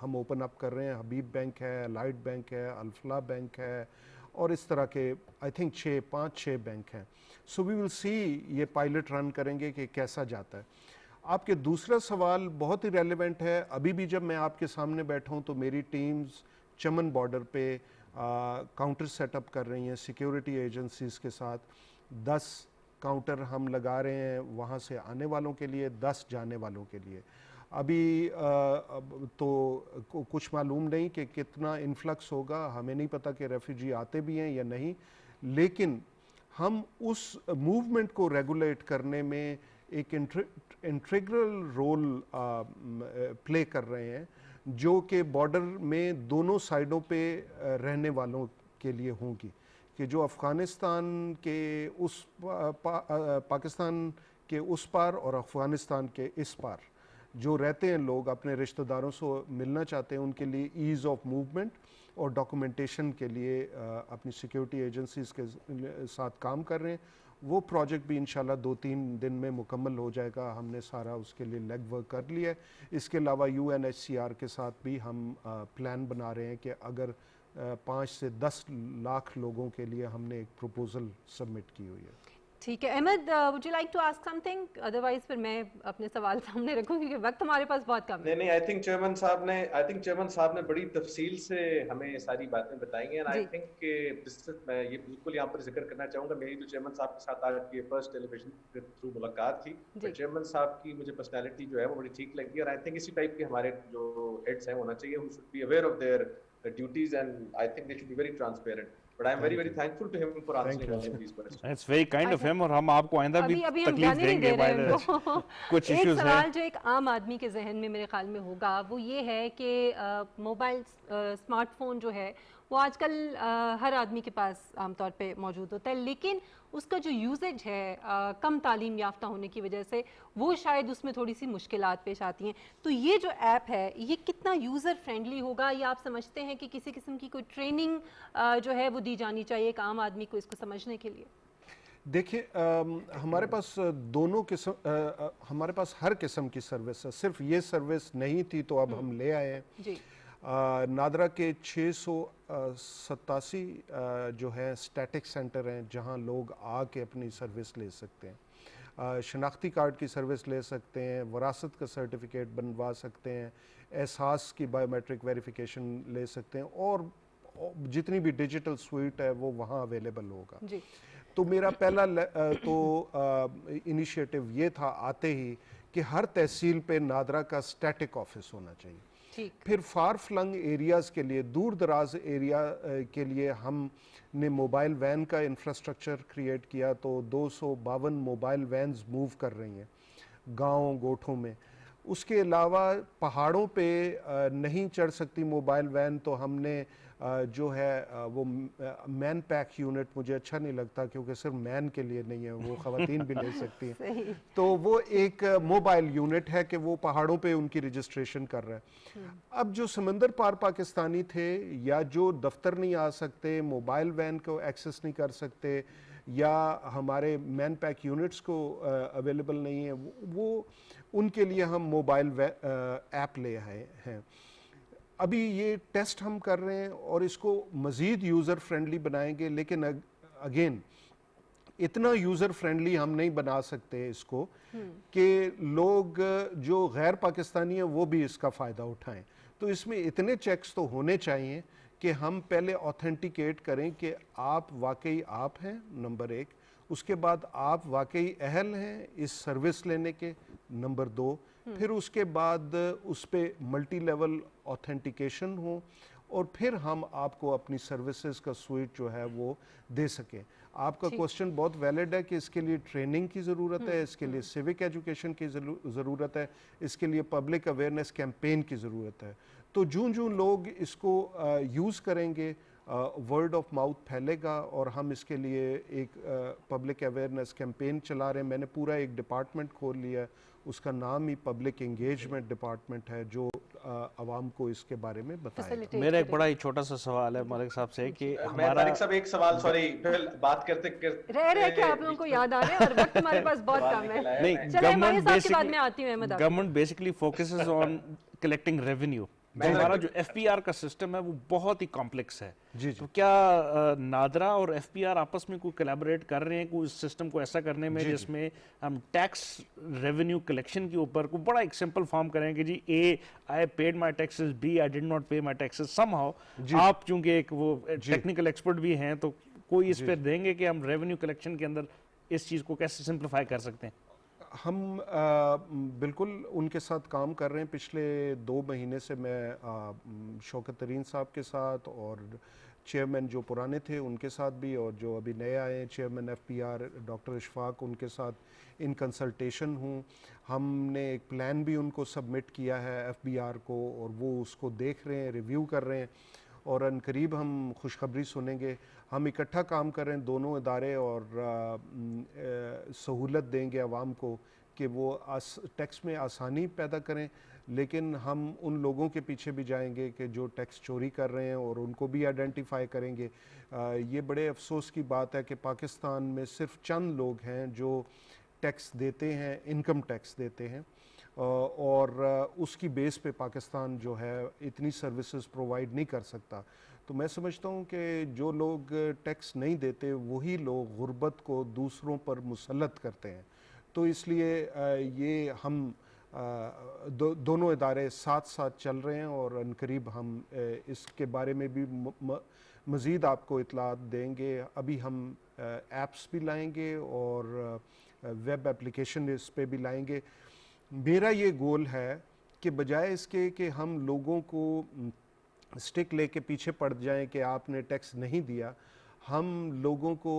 हम ओपन अप कर रहे हैं। हबीब बैंक है, लाइट बैंक है, अल्फला बैंक है, और इस तरह के आई थिंक 5-6 बैंक हैं। सो वी विल सी, ये पायलट रन करेंगे कि कैसा जाता है। आपके दूसरा सवाल बहुत ही रेलेवेंट है। अभी भी जब मैं आपके सामने बैठा हूँ तो मेरी टीम्स चमन बॉर्डर पे काउंटर सेटअप कर रही हैं सिक्योरिटी एजेंसीज़ के साथ। 10 काउंटर हम लगा रहे हैं वहाँ से आने वालों के लिए, 10 जाने वालों के लिए। अभी तो कुछ मालूम नहीं कि कितना इन्फ्लक्स होगा, हमें नहीं पता कि रेफ्यूजी आते भी हैं या नहीं, लेकिन हम उस मूवमेंट को रेगुलेट करने में एक इंटीग्रल रोल प्ले कर रहे हैं, जो कि बॉर्डर में दोनों साइडों पे रहने वालों के लिए होंगी, कि जो अफ़गानिस्तान के पाकिस्तान के उस पार और अफ़गानिस्तान के इस पार जो रहते हैं लोग, अपने रिश्तेदारों से मिलना चाहते हैं, उनके लिए ईज़ ऑफ मूवमेंट और डॉक्यूमेंटेशन के लिए अपनी सिक्योरिटी एजेंसीज़ के साथ काम कर रहे हैं। वो प्रोजेक्ट भी इंशाल्लाह 2-3 दिन में मुकम्मल हो जाएगा। हमने सारा उसके लिए लेग वर्क कर लिया है। इसके अलावा UNHCR के साथ भी हम प्लान बना रहे हैं कि अगर 5 से 10 लाख लोगों के लिए हमने एक प्रपोजल सबमिट की हुई है। ठीक है Ahmed, would you like to ask something? Otherwise फिर मैं अपने सवाल सामने रखूं क्योंकि वक्त हमारे पास बहुत कम है। नहीं, आई थिंक चेयरमैन साहब ने बड़ी तफसील से हमें सारी बातें बताई हैं। आई थिंक कि मैं ये बिल्कुल यहाँ पर जिक्र करना चाहूँगा, मेरी तो चेयरमैन साहब के साथ आज की फर्स्ट टेलीविजन के थ्रू मुलाकात थी, चेयरमैन साहब की मुझे पर्सनैलिटी जो है वो बड़ी ठीक लगी, और आई थिंक इसी टाइप के हमारे जो हेड्स हैं होना चाहिए, who should be aware of their duties and I think they should be very transparent. But I am very thankful to him for answering all of these questions. It's very kind of him, और हम आपको आइंदा भी तकलीफ देंगे कुछ issues हैं। एक सवाल जो एक आम आदमी के जहन में मेरे ख्याल में होगा वो ये है कि मोबाइल स्मार्टफोन जो है वो आजकल हर आदमी के पास आमतौर पे मौजूद होता है, लेकिन उसका जो यूजेज है कम तालीम याफ्ता होने की वजह से वो शायद उसमें थोड़ी सी मुश्किलात पेश आती हैं। तो ये जो ऐप है ये कितना यूज़र फ्रेंडली होगा, या आप समझते हैं कि किसी किस्म की कोई ट्रेनिंग जो है वो दी जानी चाहिए एक आम आदमी को इसको समझने के लिए? देखिए हमारे पास दोनों किस्म हमारे पास हर किस्म की सर्विस है, सिर्फ ये सर्विस नहीं थी तो अब हम ले आए हैं जी। नादरा के 687 जो है स्टैटिक सेंटर हैं जहां लोग आके अपनी सर्विस ले सकते हैं, शनाख्ती कार्ड की सर्विस ले सकते हैं, वरासत का सर्टिफिकेट बनवा सकते हैं, एहसास की बायोमेट्रिक वेरिफिकेशन ले सकते हैं, और जितनी भी डिजिटल स्वीट है वो वहाँ अवेलेबल होगा जी। तो मेरा पहला इनिशिएटिव ये था आते ही कि हर तहसील पे नादरा का स्टैटिक ऑफिस होना चाहिए। फिर फार फ्लंग एरियाज़ के लिए, दूर दराज एरिया के लिए हमने मोबाइल वैन का इंफ्रास्ट्रक्चर क्रिएट किया, तो 252 मोबाइल वैन्स मूव कर रही हैं गाँव गोठों में। उसके अलावा पहाड़ों पे नहीं चढ़ सकती मोबाइल वैन, तो हमने जो है वो मैन पैक यूनिट, मुझे अच्छा नहीं लगता क्योंकि सिर्फ मैन के लिए नहीं है, वो ख़वातीन भी ले सकती हैं, तो वो एक मोबाइल यूनिट है कि वो पहाड़ों पे उनकी रजिस्ट्रेशन कर रहा है। अब जो समंदर पार पाकिस्तानी थे या जो दफ्तर नहीं आ सकते, मोबाइल वैन को एक्सेस नहीं कर सकते, या हमारे मैन पैक यूनिट्स को अवेलेबल नहीं है, वो उनके लिए हम मोबाइल ऐप ले आए हैं। अभी ये टेस्ट हम कर रहे हैं और इसको मज़ीद यूज़र फ्रेंडली बनाएंगे, लेकिन अगेन इतना यूज़र फ्रेंडली हम नहीं बना सकते इसको कि लोग जो गैर पाकिस्तानी हैं वो भी इसका फ़ायदा उठाएं। तो इसमें इतने चेक्स तो होने चाहिए कि हम पहले ऑथेंटिकेट करें कि आप वाकई आप हैं, नंबर 1। उसके बाद आप वाकई अहल हैं इस सर्विस लेने के, नंबर 2। फिर उसके बाद उस पे मल्टी लेवल ऑथेंटिकेशन हो और फिर हम आपको अपनी सर्विसेज का स्वीट जो है वो दे सकें। आपका क्वेश्चन बहुत वैलिड है कि इसके लिए ट्रेनिंग की ज़रूरत है, इसके लिए सिविक एजुकेशन की ज़रूरत है, इसके लिए पब्लिक अवेयरनेस कैंपेन की ज़रूरत है। तो जूं लोग इसको यूज़ करेंगे, वर्ड ऑफ माउथ फैलेगा और हम इसके लिए एक पब्लिक अवेयरनेस कैंपेन चला रहे हैं। मैंने पूरा एक डिपार्टमेंट खोल लिया है, उसका नाम ही पब्लिक एंगेजमेंट डिपार्टमेंट है, जो आवाम को इसके बारे में बताएगा। मेरा एक बड़ा ही छोटा सा सवाल है मलिक साहब से कि मैं तारिक साहब एक सवाल, सॉरी, बात करते रह के आप लोगों को याद आ रहा है और वक्त हमारे पास बहुत कम है। नहीं, government basically focuses on collecting revenue. हमारा जो एफपीआर का सिस्टम है वो बहुत ही कॉम्प्लेक्स है। जी तो क्या नादरा और एफपीआर आपस में कोई कोलैबोरेट कर रहे हैं कोई इस सिस्टम को ऐसा करने में जिसमें हम टैक्स रेवेन्यू कलेक्शन के ऊपर कोई बड़ा एक सिंपल फॉर्म करें कि जी A I paid my taxes, B I did not pay my taxes, somehow आप चूंकि एक वो टेक्निकल एक्सपर्ट भी हैं तो कोई इस पर देंगे कि हम रेवेन्यू कलेक्शन के अंदर इस चीज़ को कैसे सिंप्लीफाई कर सकते हैं? हम बिल्कुल उनके साथ काम कर रहे हैं। पिछले 2 महीने से मैं शौकत तरीन साहब के साथ और चेयरमैन जो पुराने थे उनके साथ भी, और जो अभी नए आए हैं चेयरमैन एफपीआर डॉक्टर इशफाक, उनके साथ इन कंसल्टेशन हूँ। हमने एक प्लान भी उनको सबमिट किया है एफबीआर को और वो उसको देख रहे हैं, रिव्यू कर रहे हैं और अनकरीब हम खुशखबरी सुनेंगे। हम इकट्ठा काम कर रहे हैं दोनों इदारे और सहूलत देंगे आवाम को कि वो टैक्स में आसानी पैदा करें, लेकिन हम उन लोगों के पीछे भी जाएंगे कि जो टैक्स चोरी कर रहे हैं और उनको भी आइडेंटिफाई करेंगे। ये बड़े अफसोस की बात है कि पाकिस्तान में सिर्फ चंद लोग हैं जो टैक्स देते हैं, इनकम टैक्स देते हैं, और उसकी बेस पे पाकिस्तान जो है इतनी सर्विसेज प्रोवाइड नहीं कर सकता। तो मैं समझता हूँ कि जो लोग टैक्स नहीं देते वही लोग गुर्बत को दूसरों पर मुसल्लत करते हैं। तो इसलिए ये हम दोनों इदारे साथ साथ चल रहे हैं और अनकरीब हम इसके बारे में भी मज़ीद आपको इतलात देंगे। अभी हम ऐप्स भी लाएंगे और वेब एप्लीकेशन इस पे भी लाएंगे। मेरा ये गोल है कि बजाय इसके कि हम लोगों को स्टिक लेके पीछे पड़ जाएं कि आपने टैक्स नहीं दिया, हम लोगों को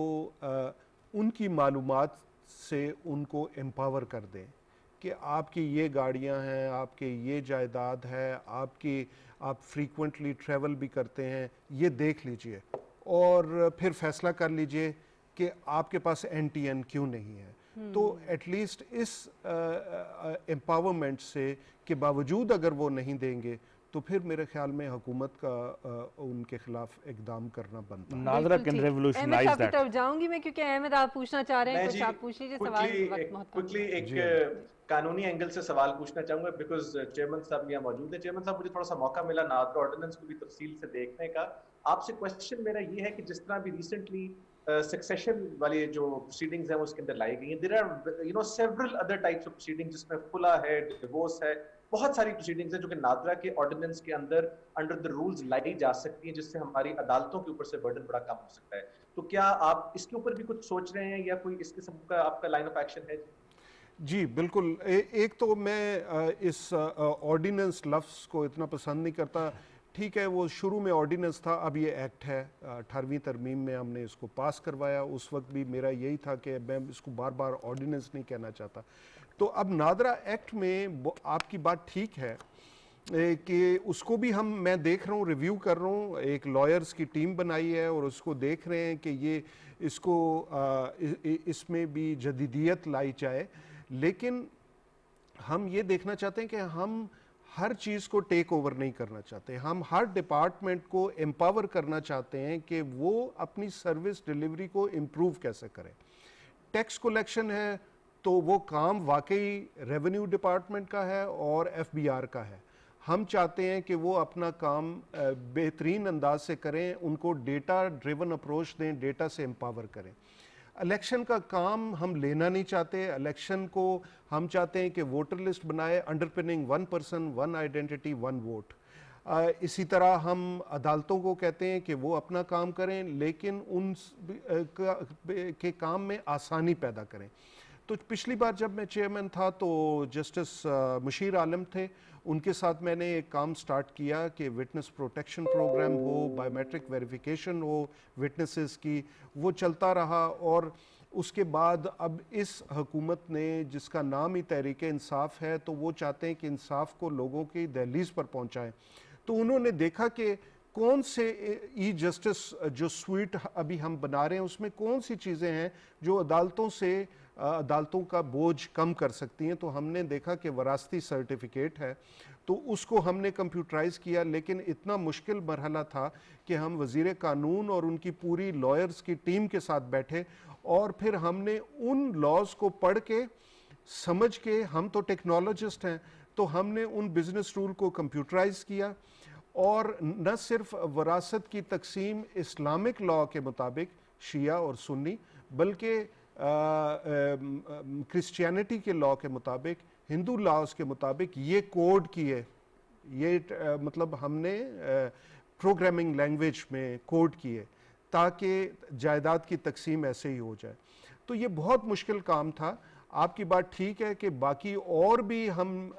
उनकी मालूमात से उनको एम्पावर कर दें कि आपकी ये गाड़ियां हैं, आपके ये जायदाद है, आप फ्रीक्वेंटली ट्रैवल भी करते हैं, ये देख लीजिए और फिर फैसला कर लीजिए कि आपके पास NTN क्यों नहीं है। तो एटलीस्ट इस एम्पावरमेंट से के बावजूद अगर वो नहीं देंगे तो फिर मेरे ख्याल में हुकूमत का उनके खिलाफ इकदाम करना बनता है। NADRA can revolutionise that. तरफ जाऊंगी मैं क्योंकि अहमद आप पूछना चाह रहे हैं, कुछ आप पूछ लीजिए सवाल। क्विकली एक कानूनी एंगल से सवाल पूछना चाहूंगा बिकॉज चेयरमैन साहब यहाँ मौजूद है। चेयरमैन साहब, मुझे थोड़ा सा मौका मिला नादरा ऑर्डिनेंस को भी तफसील से देखने का। आपसे क्वेश्चन मेरा ये है कि जिस तरह भी रिसेंटली सक्सेशन वाली जो प्रोसीडिंग्स हैं उसके अंदर लाई गई हैं, there are several other types of proceedings जिसमें खुला है, डिवोर्स है, बहुत सारी प्रोसीडिंग्स हैं जो कि नादरा के ऑर्डिनेंस के अंदर अंडर द रूल्स लाई जा सकती हैं, जिससे हमारी अदालतों के ऊपर से बर्डन बड़ा कम हो सकता है। तो क्या आप इसके ऊपर भी कुछ सोच रहे हैं या कोई इस किस्म का आपका लाइन ऑफ एक्शन है? जी बिल्कुल। एक तो मैं इस ऑर्डिनेंस लफ्ज़ को इतना पसंद नहीं करता। ठीक है, वो शुरू में ऑर्डिनेंस था, अब ये एक्ट है। 18वीं तरमीम में हमने इसको पास करवाया। उस वक्त भी मेरा यही था कि मैं इसको बार बार ऑर्डिनेंस नहीं कहना चाहता। तो अब नादरा एक्ट में आपकी बात ठीक है कि उसको भी मैं देख रहा हूँ, रिव्यू कर रहा हूँ। एक लॉयर्स की टीम बनाई है और उसको देख रहे हैं कि ये इसमें भी जदीदियत लाई जाए। लेकिन हम ये देखना चाहते हैं कि हम हर चीज़ को टेक ओवर नहीं करना चाहते। हम हर डिपार्टमेंट को एम्पावर करना चाहते हैं कि वो अपनी सर्विस डिलीवरी को इम्प्रूव कैसे करें। टैक्स कलेक्शन है तो वो काम वाकई रेवेन्यू डिपार्टमेंट का है और एफबीआर का है। ہم چاہتے ہیں کہ وہ اپنا کام بہترین انداز سے کریں، ان کو ڈیٹا ڈریون اپروچ دیں، ڈیٹا سے امپاور کریں۔ الیکشن کا کام ہم لینا نہیں چاہتے، الیکشن کو ہم چاہتے ہیں کہ ووٹر لسٹ بنائے، انڈر پننگ 1 پرسن 1 آئیڈینٹی 1 ووٹ۔ اسی طرح ہم عدالتوں کو کہتے ہیں کہ وہ اپنا کام کریں لیکن ان کے کام میں آسانی پیدا کریں۔ تو پچھلی بار جب میں چیئرمین تھا تو جسٹس مشیر عالم تھے، ان کے ساتھ میں نے ایک کام سٹارٹ کیا کہ وٹنس پروٹیکشن پروگرام ہو، بائیو میٹرک ویریفیکیشن ہو وٹنسز کی، وہ چلتا رہا۔ اور اس کے بعد اب اس حکومت نے، جس کا نام ہی تحریک انصاف ہے، تو وہ چاہتے ہیں کہ انصاف کو لوگوں کی دہلیز پر پہنچائیں۔ تو انہوں نے دیکھا کہ کون سے ای جسٹس جو سویٹ ابھی ہم بنا رہے ہیں اس میں کون سی چیزیں ہیں جو عدالتوں کا بوجھ کم کر سکتی ہیں۔ تو ہم نے دیکھا کہ وراثتی سرٹیفکیٹ ہے، تو اس کو ہم نے کمپیوٹرائز کیا، لیکن اتنا مشکل مرحلہ تھا کہ ہم وزیر قانون اور ان کی پوری لائرز کی ٹیم کے ساتھ بیٹھے اور پھر ہم نے ان لاز کو پڑھ کے سمجھ کے، ہم تو ٹیکنالوجسٹ ہیں، تو ہم نے ان بزنس رول کو کمپیوٹرائز کیا اور نہ صرف وراثت کی تقسیم اسلامک لا کے مطابق شیعہ اور سنی، بلکہ کرسچینٹی کے لا کے مطابق، ہندو لاز کے مطابق یہ کوڈ کیے، یہ مطلب ہم نے پروگرامنگ لینگویج میں کوڈ کیے تاکہ جائیداد کی تقسیم ایسے ہی ہو جائے۔ تو یہ بہت مشکل کام تھا۔ آپ کی بات ٹھیک ہے کہ باقی اور بھی ہم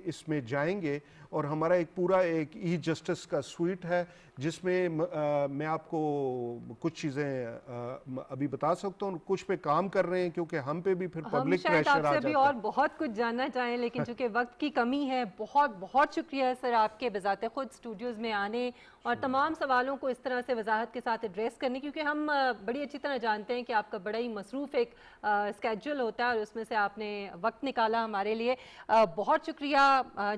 اس میں جائیں گے، اور ہمارا ایک پورا ایک ای جسٹس کا سویٹ ہے جس میں میں آپ کو کچھ چیزیں ابھی بتا سکتا ہوں، کچھ پہ کام کر رہے ہیں کیونکہ ہم پہ بھی پھر پبلک ہم شاید پریشر آپ آ سے جاتا بھی ہے۔ اور بہت کچھ جاننا چاہیں، لیکن چونکہ وقت کی کمی ہے، بہت بہت شکریہ سر آپ کے بذات خود اسٹوڈیوز میں آنے اور تمام سوالوں کو اس طرح سے وضاحت کے ساتھ ایڈریس کرنے، کیونکہ ہم بڑی اچھی طرح جانتے ہیں کہ آپ کا بڑا ہی مصروف ایک اسکیجول ہوتا ہے اور اس میں سے آپ نے وقت نکالا ہمارے لیے۔ بہت شکریہ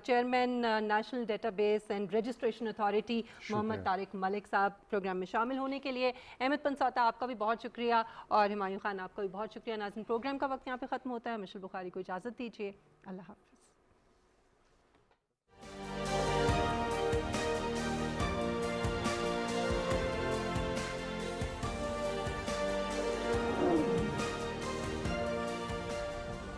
chairman national database and registration authority Muhammad Tariq Malik صاحب پروگرام میں شامل ہونے کے لیے۔ احمد پنسوتا آپ کا بھی بہت شکریہ، اور ہمایوں خان آپ کا بھی بہت شکریہ۔ ناظرین، پروگرام کا وقت یہاں پہ ختم ہوتا ہے، مشل بخاری کو اجازت دیجیے، اللہ حافظ۔